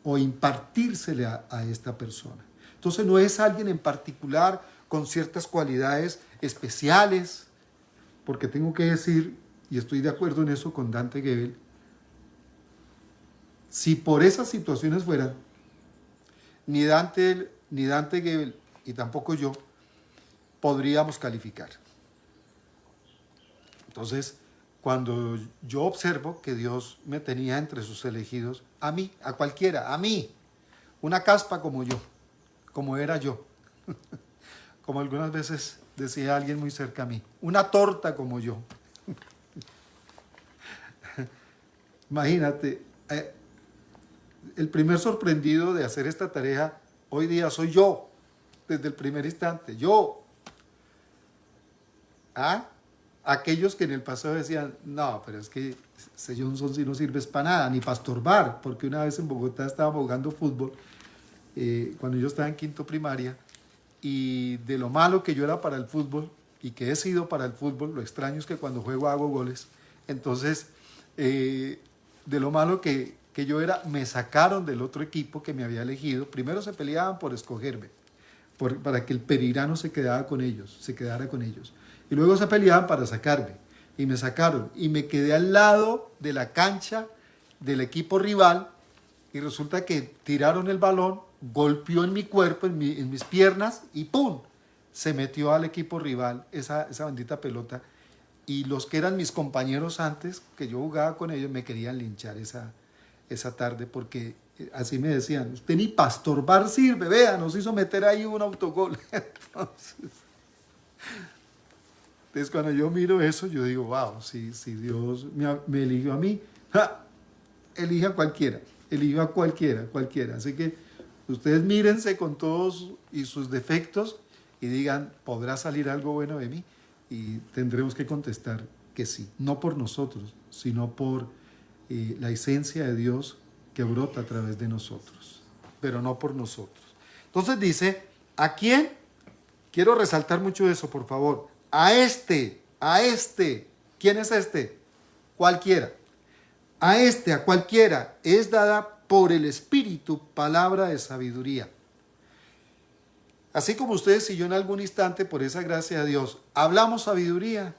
o impartírsele a esta persona. Entonces no es alguien en particular con ciertas cualidades especiales, porque tengo que decir, y estoy de acuerdo en eso con Dante Gebel, si por esas situaciones fueran, ni Dante Gebel y tampoco yo podríamos calificar. Entonces, cuando yo observo que Dios me tenía entre sus elegidos, a mí, a cualquiera, a mí, una caspa como yo, como era yo, como algunas veces decía alguien muy cerca a mí, una torta como yo. Imagínate, el primer sorprendido de hacer esta tarea hoy día soy yo, desde el primer instante, yo. Aquellos que en el pasado decían, no, pero es que ese Johnson sí no sirves para nada, ni para estorbar, porque una vez en Bogotá estábamos jugando fútbol, cuando yo estaba en quinto primaria, y de lo malo que yo era para el fútbol, y que he sido para el fútbol, lo extraño es que cuando juego hago goles, entonces, de lo malo que yo era, me sacaron del otro equipo que me había elegido. Primero se peleaban por escogerme, para que el perirano se quedara con ellos. Y luego se peleaban para sacarme. Y me sacaron. Y me quedé al lado de la cancha del equipo rival. Y resulta que tiraron el balón, golpeó en mi cuerpo, en mis piernas, y ¡pum! Se metió al equipo rival esa bendita pelota. Y los que eran mis compañeros antes, que yo jugaba con ellos, me querían linchar esa tarde, porque así me decían, usted ni pastor bar sirve, vea, nos hizo meter ahí un autogol. Entonces, Entonces cuando yo miro eso, yo digo, wow, si Dios me eligió a mí, ¡ja! Elige a cualquiera, eligió a cualquiera. Así que ustedes mírense con todos y sus defectos y digan, ¿podrá salir algo bueno de mí? Y tendremos que contestar que sí, no por nosotros, sino por la esencia de Dios que brota a través de nosotros, pero no por nosotros. Entonces dice, ¿a quién? Quiero resaltar mucho eso, por favor. A este. ¿Quién es este? Cualquiera. A cualquiera, es dada por el Espíritu palabra de sabiduría. Así como ustedes y yo en algún instante, por esa gracia de Dios, hablamos sabiduría,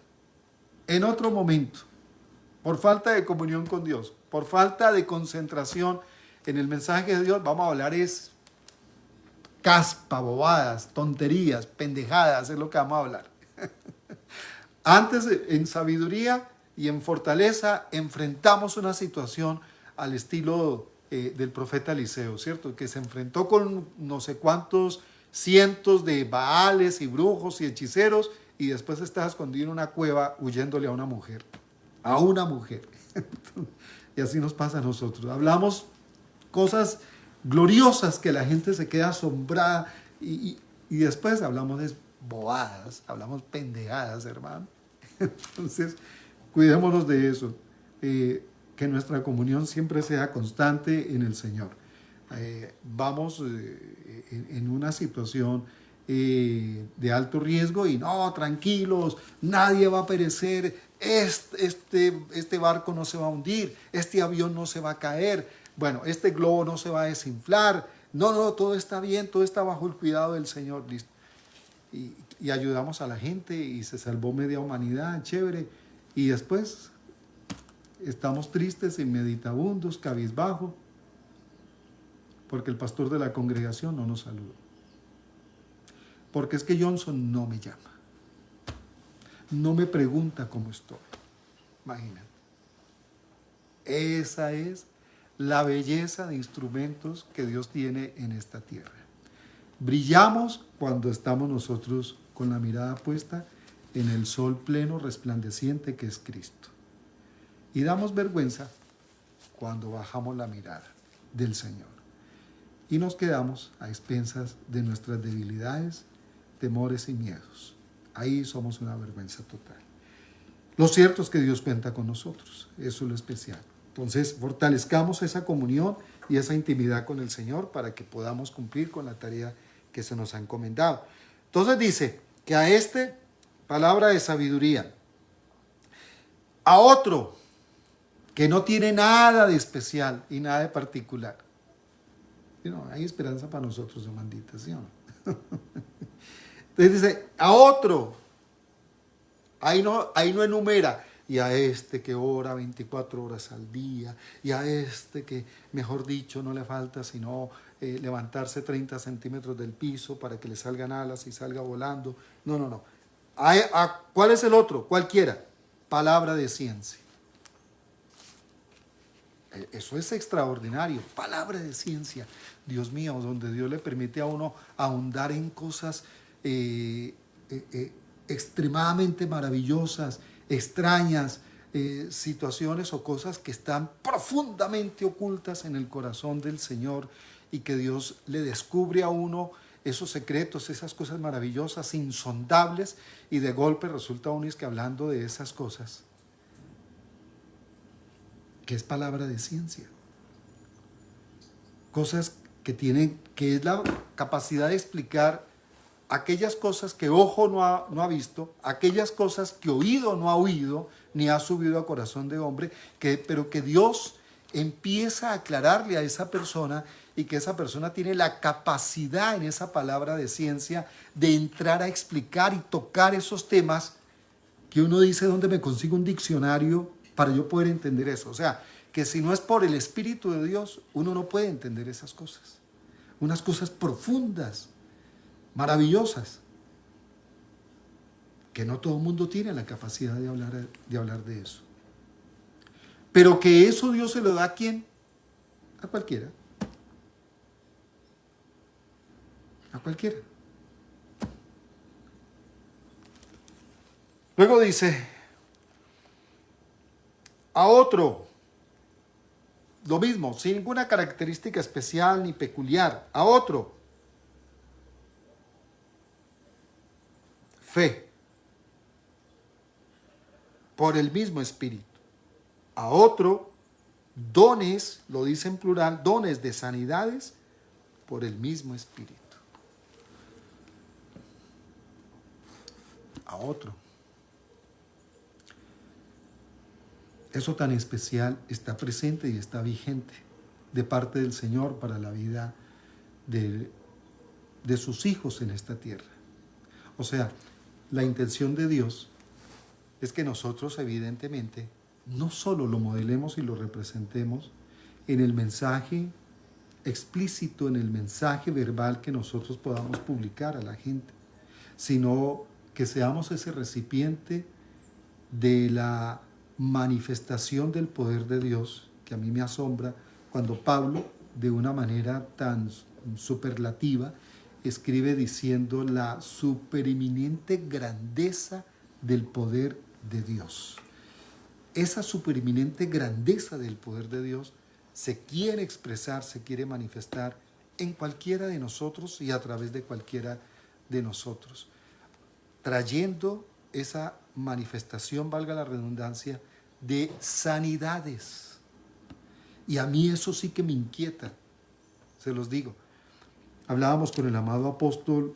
en otro momento, por falta de comunión con Dios, por falta de concentración en el mensaje de Dios, vamos a hablar es caspa, bobadas, tonterías, pendejadas, es lo que vamos a hablar. Antes, en sabiduría y en fortaleza, enfrentamos una situación al estilo del profeta Eliseo, ¿cierto? Que se enfrentó con no sé cuántos cientos de baales y brujos y hechiceros y después estaba escondido en una cueva huyéndole a una mujer. A una mujer. Y así nos pasa a nosotros. Hablamos cosas gloriosas que la gente se queda asombrada y después hablamos de bobadas, hablamos pendejadas, hermano. Entonces, cuidémonos de eso. Que nuestra comunión siempre sea constante en el Señor. Vamos en una situación de alto riesgo y no, tranquilos, nadie va a perecer, este barco no se va a hundir, este avión no se va a caer, bueno, este globo no se va a desinflar, no, todo está bien, todo está bajo el cuidado del Señor, listo. Y ayudamos a la gente y se salvó media humanidad, chévere, y después estamos tristes y meditabundos, cabizbajo, porque el pastor de la congregación no nos saludó. Porque es que Johnson no me llama. No me pregunta cómo estoy. Imagínate. Esa es la belleza de instrumentos que Dios tiene en esta tierra. Brillamos cuando estamos nosotros con la mirada puesta en el sol pleno resplandeciente que es Cristo. Y damos vergüenza cuando bajamos la mirada del Señor. Y nos quedamos a expensas de nuestras debilidades, temores y miedos. Ahí somos una vergüenza total. Lo cierto es que Dios cuenta con nosotros. Eso es lo especial. Entonces, fortalezcamos esa comunión y esa intimidad con el Señor para que podamos cumplir con la tarea que se nos ha encomendado. Entonces dice que a este, palabra de sabiduría. A otro, que no tiene nada de especial y nada de particular. No, hay esperanza para nosotros, hermandita, ¿sí o no? Entonces dice, a otro, ahí no enumera, y a este que ora 24 horas al día, y a este que, mejor dicho, no le falta sino levantarse 30 centímetros del piso para que le salgan alas y salga volando. No. ¿Cuál es el otro? Cualquiera. Palabra de ciencia. Eso es extraordinario, palabra de ciencia. Dios mío, donde Dios le permite a uno ahondar en cosas extremadamente maravillosas, extrañas, situaciones o cosas que están profundamente ocultas en el corazón del Señor y que Dios le descubre a uno esos secretos, esas cosas maravillosas, insondables, y de golpe resulta uno es que hablando de esas cosas, que es palabra de ciencia. Cosas que es la capacidad de explicar aquellas cosas que ojo no ha visto, aquellas cosas que oído no ha oído, ni ha subido a corazón de hombre, pero que Dios empieza a aclararle a esa persona y que esa persona tiene la capacidad en esa palabra de ciencia de entrar a explicar y tocar esos temas que uno dice, ¿dónde me consigo un diccionario para yo poder entender eso? O sea, que si no es por el Espíritu de Dios, uno no puede entender esas cosas. Unas cosas profundas, maravillosas, que no todo el mundo tiene la capacidad de hablar de eso. Pero que eso Dios se lo da ¿a quién? A cualquiera. A cualquiera. Luego dice, a otro, lo mismo, sin ninguna característica especial ni peculiar, a otro, fe, por el mismo Espíritu. A otro, dones, lo dice en plural, dones de sanidades por el mismo Espíritu. A otro. Eso tan especial está presente y está vigente de parte del Señor para la vida de sus hijos en esta tierra. O sea, la intención de Dios es que nosotros evidentemente no solo lo modelemos y lo representemos en el mensaje explícito, en el mensaje verbal que nosotros podamos publicar a la gente, sino que seamos ese recipiente de la manifestación del poder de Dios, que a mí me asombra cuando Pablo, de una manera tan superlativa, escribe diciendo la supereminente grandeza del poder de Dios. Esa supereminente grandeza del poder de Dios se quiere expresar, se quiere manifestar en cualquiera de nosotros y a través de cualquiera de nosotros, trayendo esa manifestación, valga la redundancia, de sanidades. Y a mí eso sí que me inquieta, se los digo. Hablábamos con el amado apóstol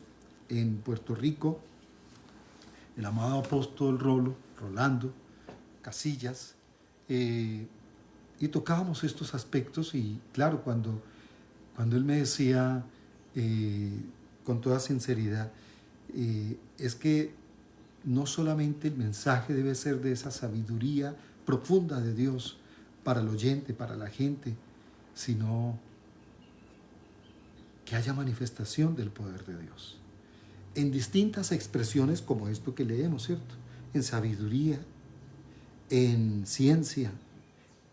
en Puerto Rico, el amado apóstol Rolando Casillas, y tocábamos estos aspectos y claro, cuando él me decía con toda sinceridad, es que no solamente el mensaje debe ser de esa sabiduría profunda de Dios para el oyente, para la gente, sino que haya manifestación del poder de Dios en distintas expresiones como esto que leemos, ¿cierto? En sabiduría, en ciencia,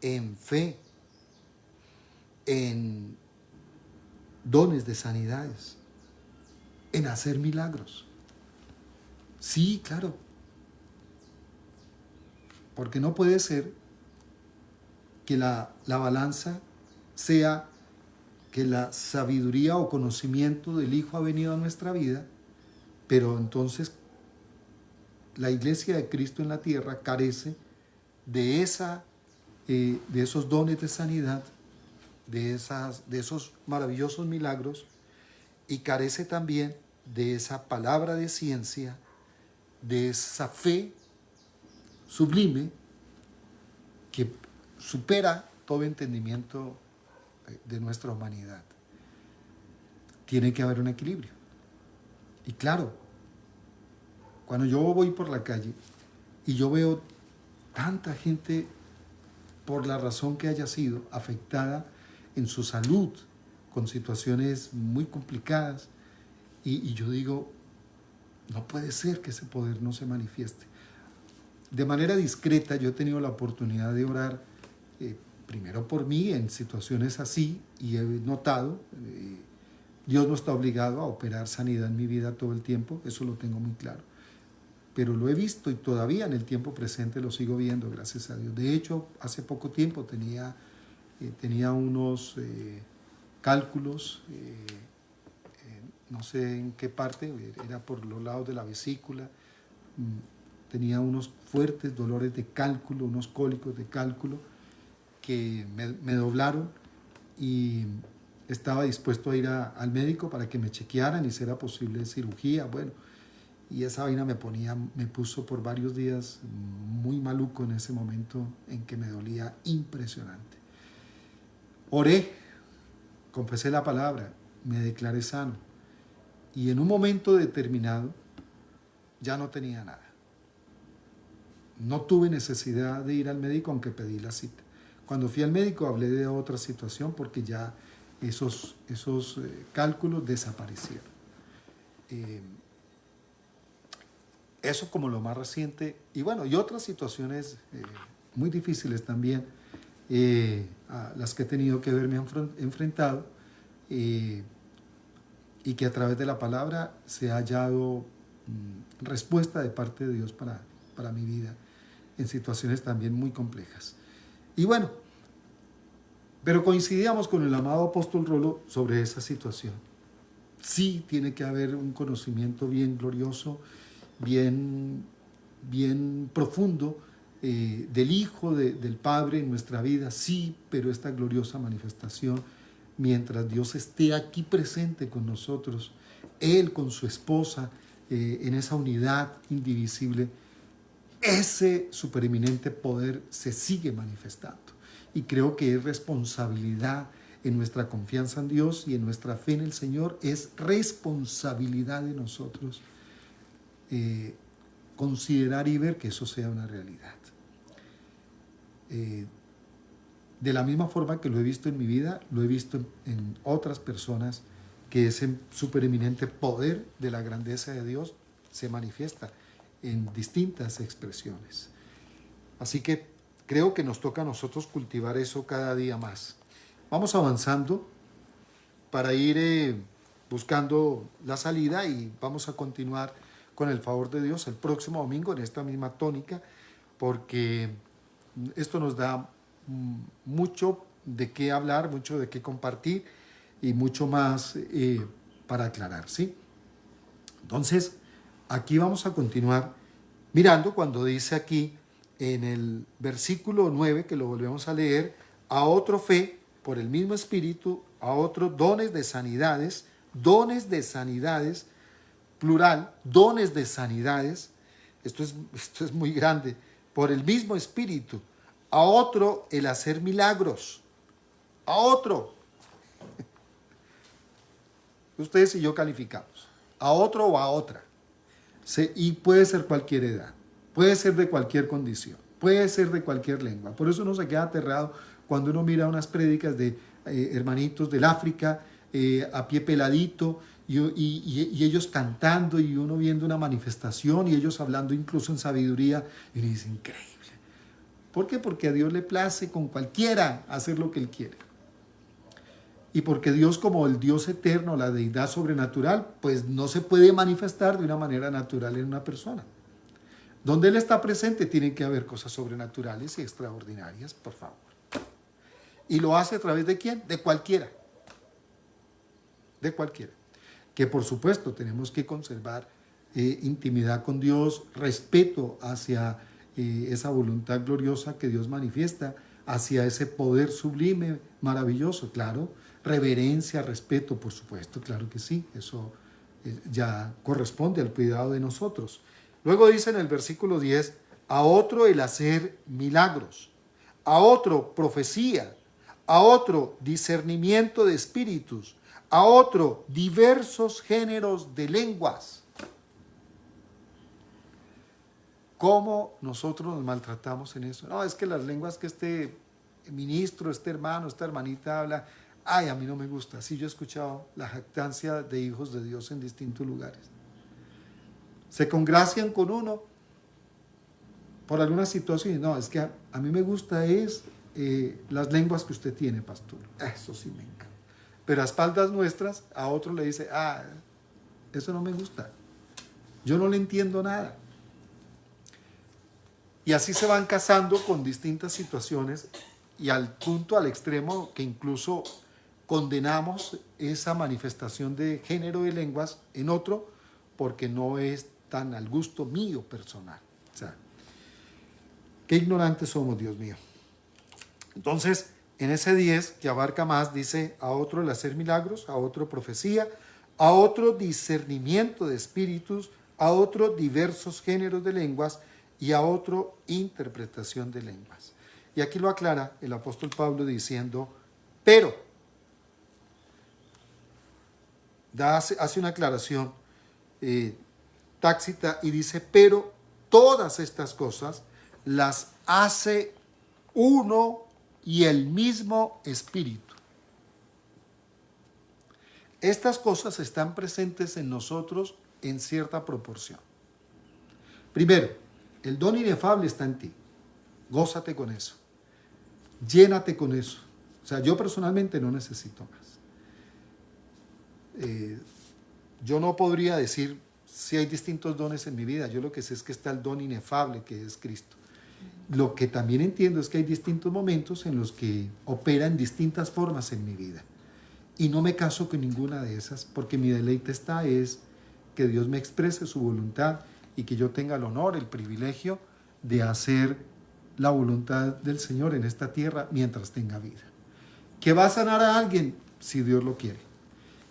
en fe, en dones de sanidades, en hacer milagros. Sí, claro. Porque no puede ser que la balanza sea que la sabiduría o conocimiento del Hijo ha venido a nuestra vida, pero entonces la iglesia de Cristo en la tierra carece de esos dones de sanidad, de esos maravillosos milagros, y carece también de esa palabra de ciencia, de esa fe sublime que supera todo entendimiento de nuestra humanidad. Tiene que haber un equilibrio. Y claro, cuando yo voy por la calle y yo veo tanta gente, por la razón que haya sido, afectada en su salud, con situaciones muy complicadas, y yo digo, no puede ser que ese poder no se manifieste. De manera discreta yo he tenido la oportunidad de orar primero por mí en situaciones así, y he notado, Dios no está obligado a operar sanidad en mi vida todo el tiempo, eso lo tengo muy claro. Pero lo he visto y todavía en el tiempo presente lo sigo viendo, gracias a Dios. De hecho, hace poco tiempo tenía unos cálculos, no sé en qué parte, era por los lados de la vesícula, tenía unos fuertes dolores de cálculo, unos cólicos de cálculo que me doblaron y estaba dispuesto a ir al médico para que me chequearan y si era posible cirugía, bueno. Y esa vaina me puso por varios días muy maluco en ese momento en que me dolía impresionante. Oré, confesé la palabra, me declaré sano. Y en un momento determinado ya no tenía nada. No tuve necesidad de ir al médico aunque pedí la cita. Cuando fui al médico hablé de otra situación porque ya esos cálculos desaparecieron. Eso como lo más reciente, y bueno, y otras situaciones muy difíciles también, a las que he tenido que verme enfrentado, y que a través de la palabra se ha hallado respuesta de parte de Dios para mi vida en situaciones también muy complejas. Y bueno, pero coincidíamos con el amado apóstol Rolo sobre esa situación. Sí tiene que haber un conocimiento bien glorioso, bien profundo del Hijo, del Padre en nuestra vida, sí, pero esta gloriosa manifestación, mientras Dios esté aquí presente con nosotros, Él con su esposa, en esa unidad indivisible, ese supereminente poder se sigue manifestando. Y creo que es responsabilidad en nuestra confianza en Dios y en nuestra fe en el Señor, es responsabilidad de nosotros considerar y ver que eso sea una realidad. De la misma forma que lo he visto en mi vida, lo he visto en otras personas, que ese supereminente poder de la grandeza de Dios se manifiesta en distintas expresiones. Así que creo que nos toca a nosotros cultivar eso cada día más. Vamos avanzando para ir buscando la salida y vamos a continuar con el favor de Dios el próximo domingo en esta misma tónica, porque esto nos da mucho de qué hablar, mucho de qué compartir y mucho más para aclarar, ¿sí? Entonces, aquí vamos a continuar mirando cuando dice aquí en el versículo 9, que lo volvemos a leer, a otro fe por el mismo Espíritu, a otro dones de sanidades, plural, dones de sanidades, esto es muy grande, por el mismo Espíritu, a otro el hacer milagros, a otro, ustedes y yo calificamos, a otro o a otra, y puede ser cualquier edad, puede ser de cualquier condición, puede ser de cualquier lengua, por eso uno se queda aterrado cuando uno mira unas prédicas de hermanitos del África, a pie peladito, y ellos cantando y uno viendo una manifestación y ellos hablando incluso en sabiduría, y uno dice, increíble. ¿Por qué? Porque a Dios le place con cualquiera hacer lo que Él quiere. Y porque Dios, como el Dios eterno, la deidad sobrenatural, pues no se puede manifestar de una manera natural en una persona. Donde Él está presente tienen que haber cosas sobrenaturales y extraordinarias, por favor. ¿Y lo hace a través de quién? De cualquiera. De cualquiera. Que por supuesto tenemos que conservar intimidad con Dios, respeto hacia esa voluntad gloriosa que Dios manifiesta, hacia ese poder sublime, maravilloso, claro, reverencia, respeto, por supuesto, claro que sí, eso ya corresponde al cuidado de nosotros. Luego dice en el versículo 10, a otro el hacer milagros, a otro profecía, a otro discernimiento de espíritus, a otro diversos géneros de lenguas. ¿Cómo nosotros nos maltratamos en eso? No, es que las lenguas que este ministro, este hermano, esta hermanita habla, ay, a mí no me gusta. Sí, yo he escuchado la jactancia de hijos de Dios en distintos lugares. Se congracian con uno por alguna situación y no, es que a mí me gusta las lenguas que usted tiene, pastor. Eso sí me encanta. Pero a espaldas nuestras, a otro le dice, eso no me gusta. Yo no le entiendo nada. Y así se van casando con distintas situaciones y al punto, al extremo, que incluso condenamos esa manifestación de género de lenguas en otro porque no es tan al gusto mío personal. O sea, qué ignorantes somos, Dios mío. Entonces, en ese 10, que abarca más, dice a otro el hacer milagros, a otro profecía, a otro discernimiento de espíritus, a otro diversos géneros de lenguas y a otro interpretación de lenguas. Y aquí lo aclara el apóstol Pablo diciendo, pero, hace una aclaración tácita y dice, pero todas estas cosas las hace uno y el mismo Espíritu. Estas cosas están presentes en nosotros en cierta proporción. Primero, el don inefable está en ti. Gózate con eso. Llénate con eso. O sea, yo personalmente no necesito más. Yo no podría decir, sí hay distintos dones en mi vida. Yo lo que sé es que está el don inefable que es Cristo. Lo que también entiendo es que hay distintos momentos en los que opera en distintas formas en mi vida. Y no me caso con ninguna de esas, porque mi deleite es que Dios me exprese su voluntad y que yo tenga el honor, el privilegio de hacer la voluntad del Señor en esta tierra mientras tenga vida. ¿Que va a sanar a alguien? Si Dios lo quiere.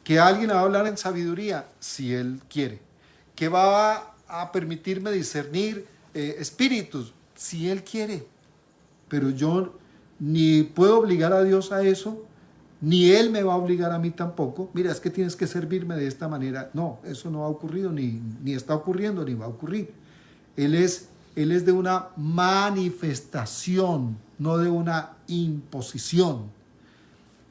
¿Que alguien va a hablar en sabiduría? Si Él quiere. ¿Que va a permitirme discernir espíritus? Si Él quiere. Pero yo ni puedo obligar a Dios a eso, ni Él me va a obligar a mí tampoco. Mira, es que tienes que servirme de esta manera. No, eso no ha ocurrido, ni está ocurriendo, ni va a ocurrir. Él es de una manifestación, no de una imposición.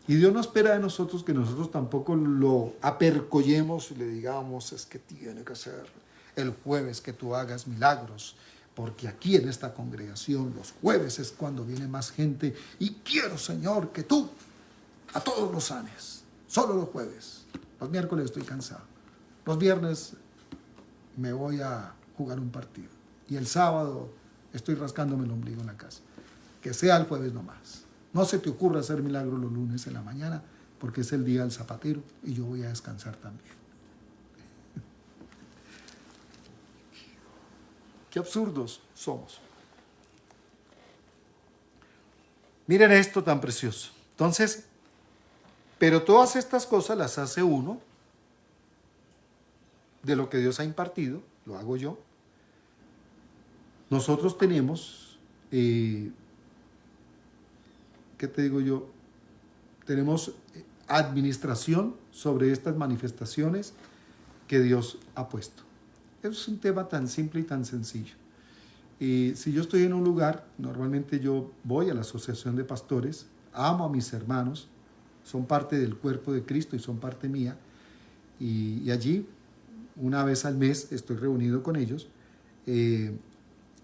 Y Dios no espera de nosotros que nosotros tampoco lo apercollemos y le digamos, es que tiene que ser el jueves que tú hagas milagros, porque aquí en esta congregación los jueves es cuando viene más gente y quiero, Señor, que tú a todos los sanes, solo los jueves. Los miércoles estoy cansado. Los viernes me voy a jugar un partido. Y el sábado estoy rascándome el ombligo en la casa. Que sea el jueves nomás. No se te ocurra hacer milagros los lunes en la mañana, porque es el día del zapatero y yo voy a descansar también. Qué absurdos somos. Miren esto tan precioso. Entonces, pero todas estas cosas las hace uno de lo que Dios ha impartido, lo hago yo. Nosotros tenemos, ¿qué te digo yo? Tenemos administración sobre estas manifestaciones que Dios ha puesto. Es un tema tan simple y tan sencillo. Si yo estoy en un lugar, normalmente yo voy a la asociación de pastores, amo a mis hermanos, son parte del cuerpo de Cristo y son parte mía, y allí, una vez al mes, estoy reunido con ellos.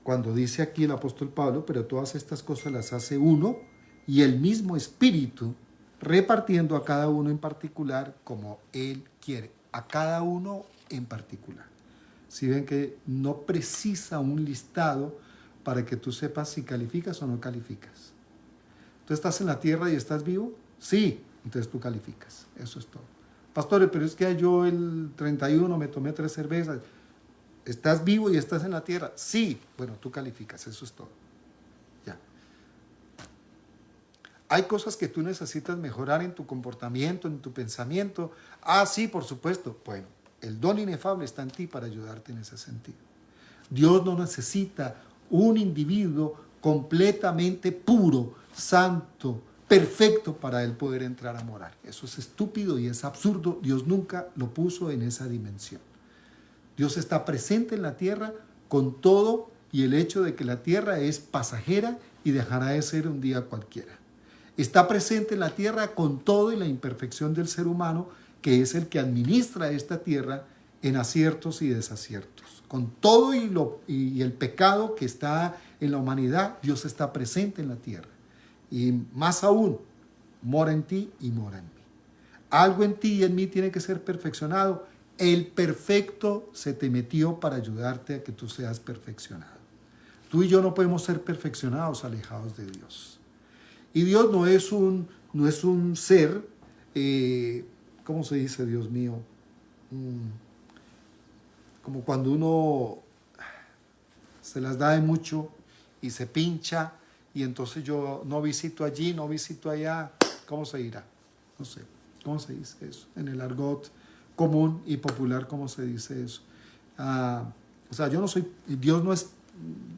Cuando dice aquí el apóstol Pablo, pero todas estas cosas las hace uno y el mismo Espíritu, repartiendo a cada uno en particular como Él quiere, a cada uno en particular. Si ven que no precisa un listado para que tú sepas si calificas o no calificas. ¿Tú estás en la tierra y estás vivo? Sí, entonces tú calificas. Eso es todo. Pastores, pero es que yo el 31 me tomé 3 cervezas. ¿Estás vivo y estás en la tierra? Sí. Bueno, tú calificas, eso es todo. Ya. Hay cosas que tú necesitas mejorar en tu comportamiento, en tu pensamiento. Ah, sí, por supuesto. Bueno, el don inefable está en ti para ayudarte en ese sentido. Dios no necesita un individuo completamente puro, santo, perfecto para él poder entrar a morar. Eso es estúpido y es absurdo. Dios nunca lo puso en esa dimensión. Dios está presente en la tierra con todo y el hecho de que la tierra es pasajera y dejará de ser un día cualquiera. Está presente en la tierra con todo y la imperfección del ser humano, que es el que administra esta tierra en aciertos y desaciertos. Con todo y el pecado que está en la humanidad, Dios está presente en la tierra. Y más aún, mora en ti y mora en mí. Algo en ti y en mí tiene que ser perfeccionado. El perfecto se te metió para ayudarte a que tú seas perfeccionado. Tú y yo no podemos ser perfeccionados alejados de Dios. Y Dios no es un ser, ¿cómo se dice, Dios mío? Como cuando uno se las da de mucho y se pincha y entonces yo no visito allí, no visito allá. ¿Cómo se dirá? No sé. ¿Cómo se dice eso? En el argot común y popular, ¿cómo se dice eso? O sea, yo no soy, Dios no es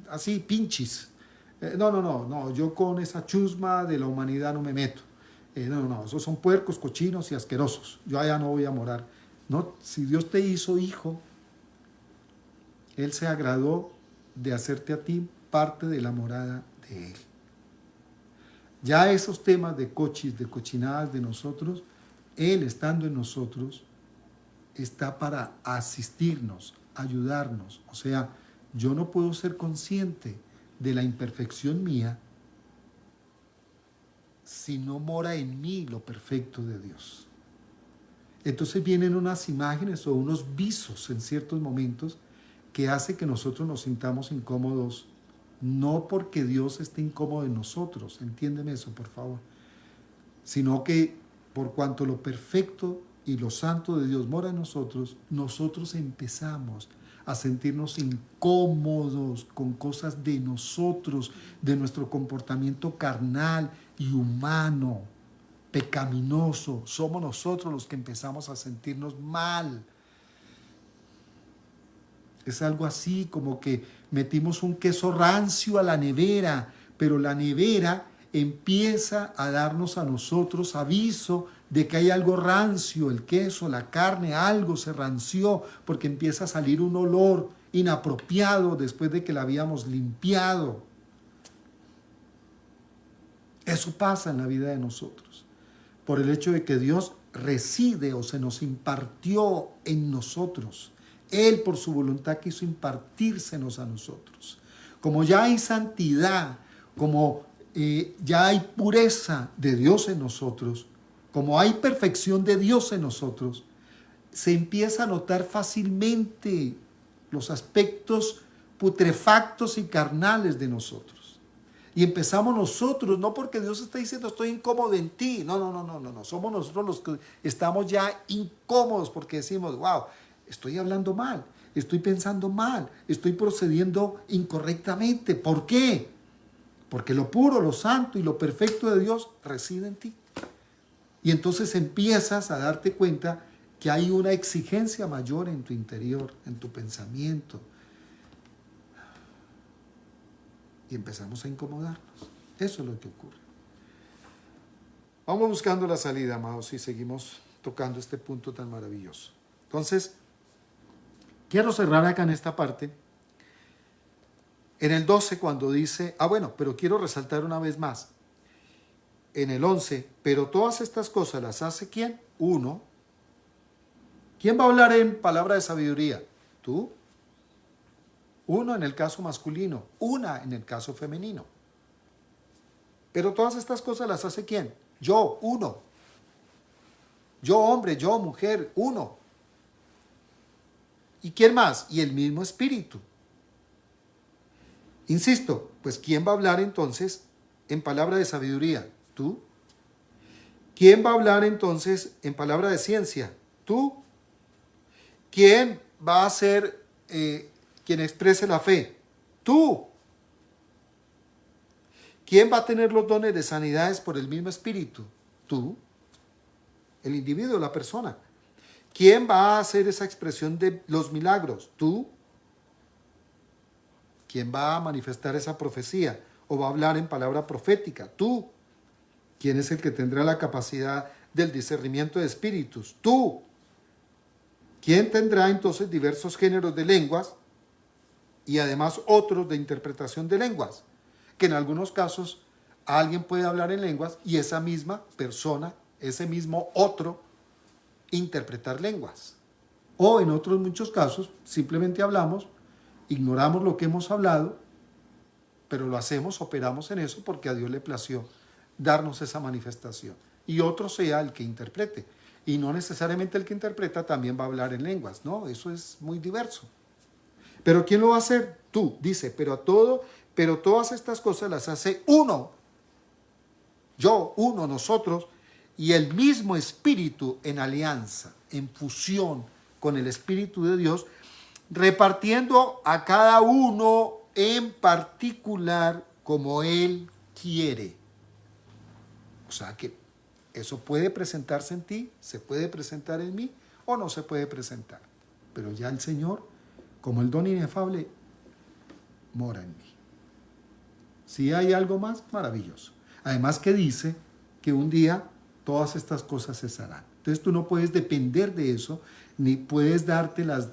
así, pinchis. No, yo con esa chusma de la humanidad no me meto. No, esos son puercos, cochinos y asquerosos. Yo allá no voy a morar. No, si Dios te hizo hijo, Él se agradó de hacerte a ti parte de la morada de Él. Ya esos temas de cochis, de cochinadas de nosotros, Él estando en nosotros, está para asistirnos, ayudarnos. O sea, yo no puedo ser consciente de la imperfección mía si no mora en mí lo perfecto de Dios. Entonces vienen unas imágenes o unos visos en ciertos momentos que hace que nosotros nos sintamos incómodos, no porque Dios esté incómodo en nosotros, entiéndeme eso por favor, sino que por cuanto lo perfecto y lo santo de Dios mora en nosotros, nosotros empezamos a sentirnos incómodos con cosas de nosotros, de nuestro comportamiento carnal y humano, pecaminoso. Somos nosotros los que empezamos a sentirnos mal. Es algo así como que metimos un queso rancio a la nevera, pero la nevera empieza a darnos a nosotros aviso de que hay algo rancio, el queso, la carne, algo se ranció, porque empieza a salir un olor inapropiado después de que la habíamos limpiado. Eso pasa en la vida de nosotros, por el hecho de que Dios reside o se nos impartió en nosotros. Él por su voluntad quiso impartírsenos a nosotros. Como ya hay santidad, como ya hay pureza de Dios en nosotros, como hay perfección de Dios en nosotros, se empieza a notar fácilmente los aspectos putrefactos y carnales de nosotros. Y empezamos nosotros, no porque Dios está diciendo estoy incómodo en ti, no, somos nosotros los que estamos ya incómodos porque decimos, wow, estoy hablando mal, estoy pensando mal, estoy procediendo incorrectamente. ¿Por qué? Porque lo puro, lo santo y lo perfecto de Dios reside en ti. Y entonces empiezas a darte cuenta que hay una exigencia mayor en tu interior, en tu pensamiento. Y empezamos a incomodarnos. Eso es lo que ocurre. Vamos buscando la salida, amados, y seguimos tocando este punto tan maravilloso. Entonces, quiero cerrar acá en esta parte. En el 12, cuando dice, pero quiero resaltar una vez más. En el 11, pero todas estas cosas las hace ¿quién? Uno. ¿Quién va a hablar en palabra de sabiduría? Tú. Uno en el caso masculino, una en el caso femenino. Pero todas estas cosas las hace ¿quién? Yo, uno. Yo hombre, yo mujer, uno. ¿Y quién más? Y el mismo Espíritu. Insisto, pues ¿quién va a hablar entonces en palabra de sabiduría? Tú. ¿Quién va a hablar entonces en palabra de ciencia? Tú. ¿Quién va a ser quien exprese la fe? Tú. ¿Quién va a tener los dones de sanidades por el mismo Espíritu? Tú. El individuo, la persona. ¿Quién va a hacer esa expresión de los milagros? Tú. ¿Quién va a manifestar esa profecía o va a hablar en palabra profética? Tú. ¿Quién es el que tendrá la capacidad del discernimiento de espíritus? Tú. ¿Quién tendrá entonces diversos géneros de lenguas y además otros de interpretación de lenguas? Que en algunos casos alguien puede hablar en lenguas y esa misma persona, ese mismo otro, interpretar lenguas. O en otros muchos casos simplemente hablamos, ignoramos lo que hemos hablado, pero lo hacemos, operamos en eso porque a Dios le plació darnos esa manifestación. Y otro sea el que interprete. Y no necesariamente el que interpreta también va a hablar en lenguas. No, eso es muy diverso. ¿Pero quién lo va a hacer? Tú, dice, pero todas estas cosas las hace uno. Yo, uno, nosotros, y el mismo Espíritu en alianza, en fusión con el Espíritu de Dios, repartiendo a cada uno en particular como Él quiere. O sea que eso puede presentarse en ti, se puede presentar en mí o no se puede presentar. Pero ya el Señor, como el don inefable, mora en mí. Si hay algo más, maravilloso. Además que dice que un día todas estas cosas cesarán. Entonces tú no puedes depender de eso, ni puedes dártelas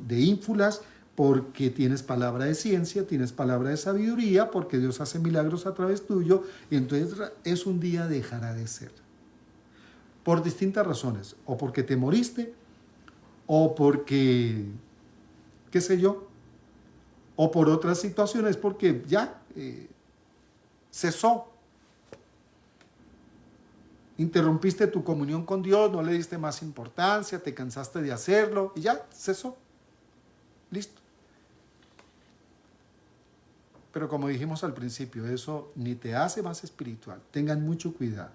de ínfulas porque tienes palabra de ciencia, tienes palabra de sabiduría, porque Dios hace milagros a través tuyo, y entonces es un día dejará de ser. Por distintas razones, o porque te moriste, o porque, qué sé yo, o por otras situaciones, porque ya cesó. interrumpiste tu comunión con Dios, no le diste más importancia, te cansaste de hacerlo y ya, cesó. Listo. Pero como dijimos al principio, eso ni te hace más espiritual. Tengan mucho cuidado.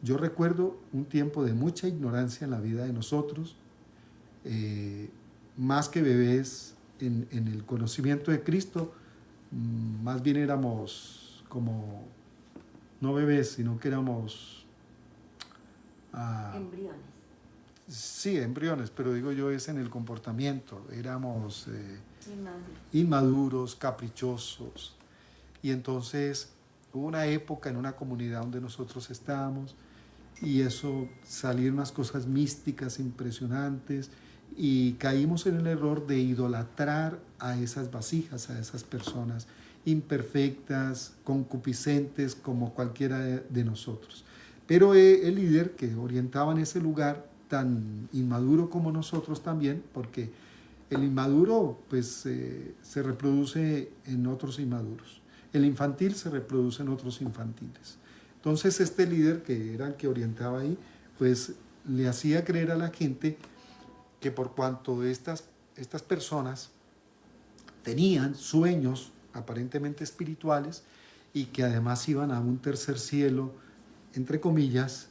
Yo recuerdo un tiempo de mucha ignorancia en la vida de nosotros, más que bebés en el conocimiento de Cristo, más bien éramos como, no bebés, sino que éramos... embriones. Sí, embriones, pero digo yo es en el comportamiento. Éramos Inmaduros. inmaduros, caprichosos. Y entonces hubo una época en una comunidad donde nosotros estábamos y eso salieron unas cosas místicas impresionantes y caímos en el error de idolatrar a esas vasijas, a esas personas imperfectas, concupiscentes como cualquiera de nosotros. Pero el líder que orientaba en ese lugar, tan inmaduro como nosotros también, porque el inmaduro pues se reproduce en otros inmaduros, el infantil se reproduce en otros infantiles. Entonces este líder, que era el que orientaba ahí, pues le hacía creer a la gente que por cuanto estas personas tenían sueños aparentemente espirituales y que además iban a un tercer cielo, entre comillas,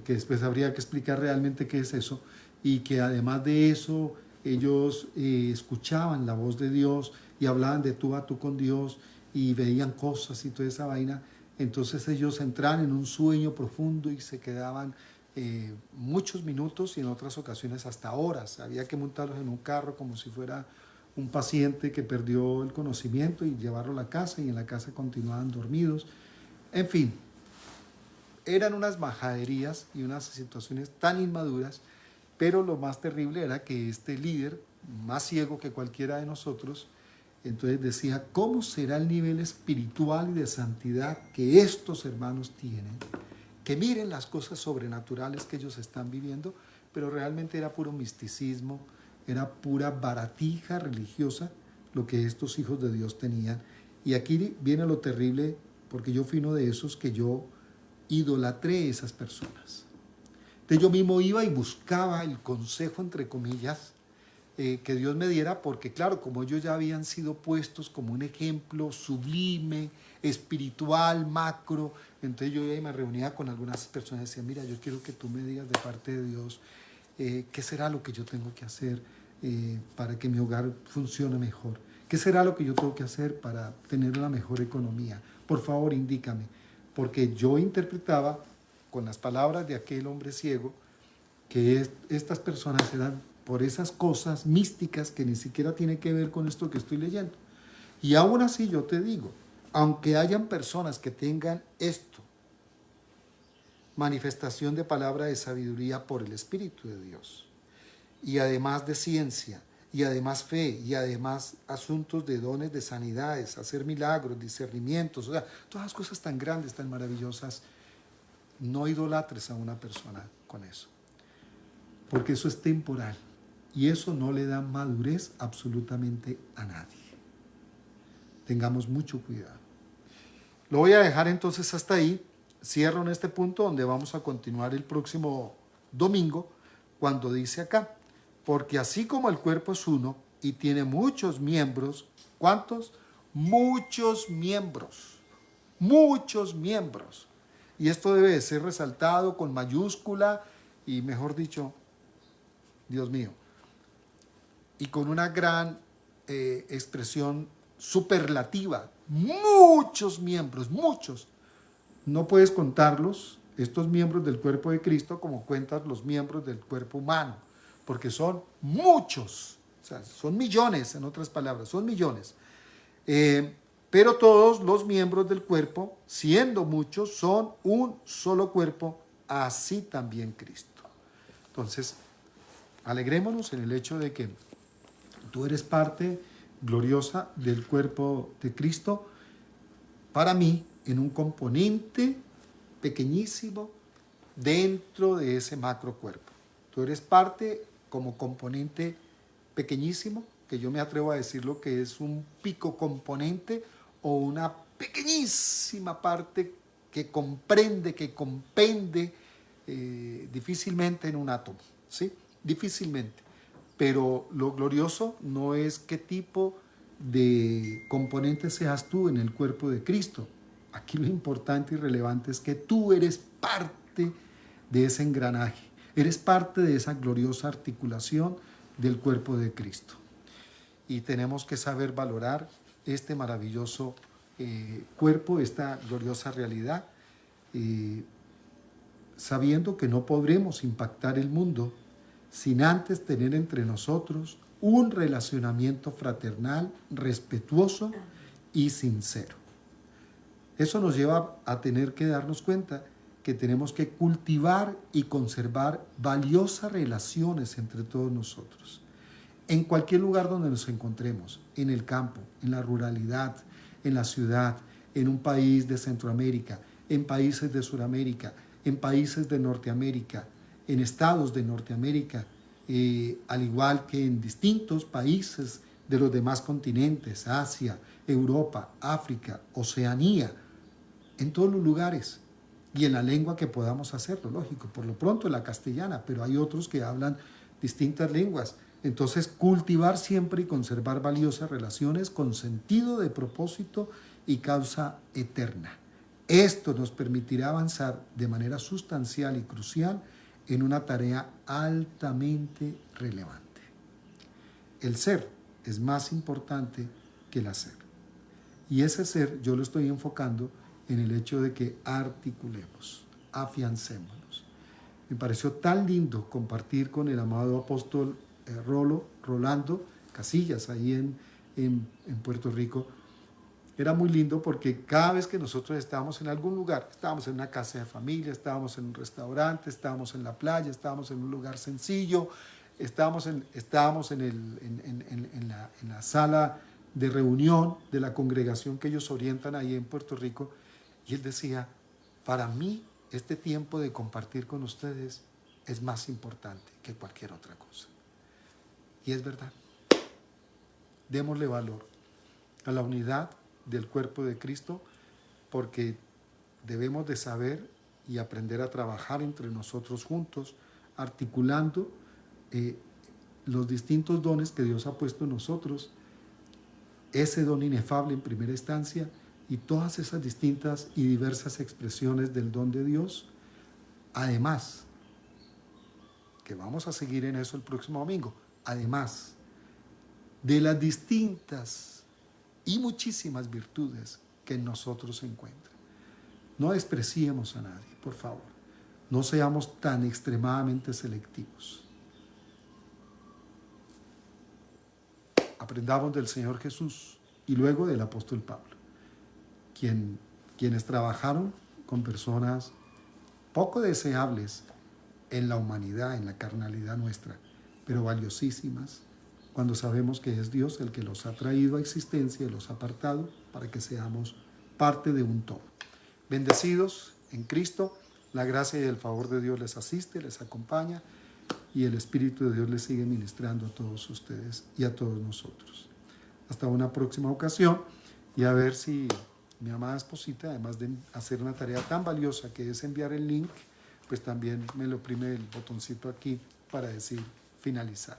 que después habría que explicar realmente qué es eso, y que además de eso ellos escuchaban la voz de Dios y hablaban de tú a tú con Dios y veían cosas y toda esa vaina. Entonces ellos entraban en un sueño profundo y se quedaban muchos minutos y en otras ocasiones hasta horas. Había que montarlos en un carro como si fuera un paciente que perdió el conocimiento y llevarlo a la casa y en la casa continuaban dormidos. En fin, eran unas majaderías y unas situaciones tan inmaduras, pero lo más terrible era que este líder, más ciego que cualquiera de nosotros, entonces decía, ¿cómo será el nivel espiritual y de santidad que estos hermanos tienen? Que miren las cosas sobrenaturales que ellos están viviendo, pero realmente era puro misticismo, era pura baratija religiosa lo que estos hijos de Dios tenían. Y aquí viene lo terrible, porque yo fui uno de esos que yo idolatré a esas personas. Entonces yo mismo iba y buscaba el consejo, entre comillas, que Dios me diera, porque claro, como ellos ya habían sido puestos como un ejemplo sublime, espiritual, macro, entonces yo iba y me reunía con algunas personas y decía, mira, yo quiero que tú me digas de parte de Dios qué será lo que yo tengo que hacer para que mi hogar funcione mejor, qué será lo que yo tengo que hacer para tener una mejor economía, por favor indícame, porque yo interpretaba con las palabras de aquel hombre ciego que estas personas eran por esas cosas místicas que ni siquiera tienen que ver con esto que estoy leyendo. Y aún así yo te digo, aunque hayan personas que tengan esto, manifestación de palabra de sabiduría por el Espíritu de Dios, y además de ciencia, y además fe, y además asuntos de dones de sanidades, hacer milagros, discernimientos, o sea, todas las cosas tan grandes, tan maravillosas, no idolatres a una persona con eso, porque eso es temporal. Y eso no le da madurez absolutamente a nadie. Tengamos mucho cuidado. Lo voy a dejar entonces hasta ahí. Cierro en este punto donde vamos a continuar el próximo domingo, cuando dice acá, porque así como el cuerpo es uno y tiene muchos miembros, ¿cuántos? Muchos miembros. Muchos miembros. Y esto debe de ser resaltado con mayúscula y, mejor dicho, Dios mío, y con una gran expresión superlativa. Muchos miembros, muchos. No puedes contarlos, estos miembros del cuerpo de Cristo, como cuentas los miembros del cuerpo humano, porque son muchos, o sea, son millones, en otras palabras, son millones. Pero todos los miembros del cuerpo, siendo muchos, son un solo cuerpo, así también Cristo. Entonces, alegrémonos en el hecho de que tú eres parte gloriosa del cuerpo de Cristo, para mí, en un componente pequeñísimo dentro de ese macro cuerpo. Tú eres parte como componente pequeñísimo, que yo me atrevo a decirlo que es un pico componente o una pequeñísima parte que comprende, que compende difícilmente en un átomo, ¿sí? Difícilmente. Pero lo glorioso no es qué tipo de componente seas tú en el cuerpo de Cristo. Aquí lo importante y relevante es que tú eres parte de ese engranaje, eres parte de esa gloriosa articulación del cuerpo de Cristo. Y tenemos que saber valorar este maravilloso cuerpo, esta gloriosa realidad, sabiendo que no podremos impactar el mundo sin antes tener entre nosotros un relacionamiento fraternal, respetuoso y sincero. Eso nos lleva a tener que darnos cuenta que tenemos que cultivar y conservar valiosas relaciones entre todos nosotros. En cualquier lugar donde nos encontremos, en el campo, en la ruralidad, en la ciudad, en un país de Centroamérica, en países de Sudamérica, en países de Norteamérica, en estados de Norteamérica, al igual que en distintos países de los demás continentes, Asia, Europa, África, Oceanía, en todos los lugares y en la lengua que podamos hacerlo, lógico, por lo pronto en la castellana, pero hay otros que hablan distintas lenguas. Entonces, cultivar siempre y conservar valiosas relaciones con sentido de propósito y causa eterna. Esto nos permitirá avanzar de manera sustancial y crucial en una tarea altamente relevante. El ser es más importante que el hacer. Y ese ser yo lo estoy enfocando en el hecho de que articulemos, afiancémonos. Me pareció tan lindo compartir con el amado apóstol Rolando Casillas ahí en Puerto Rico. Era muy lindo porque cada vez que nosotros estábamos en algún lugar, estábamos en una casa de familia, estábamos en un restaurante, estábamos en la playa, estábamos en un lugar sencillo, estábamos en la sala de reunión de la congregación que ellos orientan ahí en Puerto Rico, y él decía, para mí este tiempo de compartir con ustedes es más importante que cualquier otra cosa. Y es verdad. Démosle valor a la unidad del cuerpo de Cristo, porque debemos de saber y aprender a trabajar entre nosotros juntos, articulando los distintos dones que Dios ha puesto en nosotros, ese don inefable en primera instancia y todas esas distintas y diversas expresiones del don de Dios. Además, que vamos a seguir en eso el próximo domingo, además de las distintas y muchísimas virtudes que en nosotros se encuentran. No despreciemos a nadie, por favor. No seamos tan extremadamente selectivos. Aprendamos del Señor Jesús y luego del apóstol Pablo, quienes trabajaron con personas poco deseables en la humanidad, en la carnalidad nuestra, pero valiosísimas, cuando sabemos que es Dios el que los ha traído a existencia y los ha apartado para que seamos parte de un todo. Bendecidos en Cristo, la gracia y el favor de Dios les asiste, les acompaña, y el Espíritu de Dios les sigue ministrando a todos ustedes y a todos nosotros. Hasta una próxima ocasión, y a ver si mi amada esposita, además de hacer una tarea tan valiosa que es enviar el link, pues también me lo oprime el botoncito aquí para decir finalizar.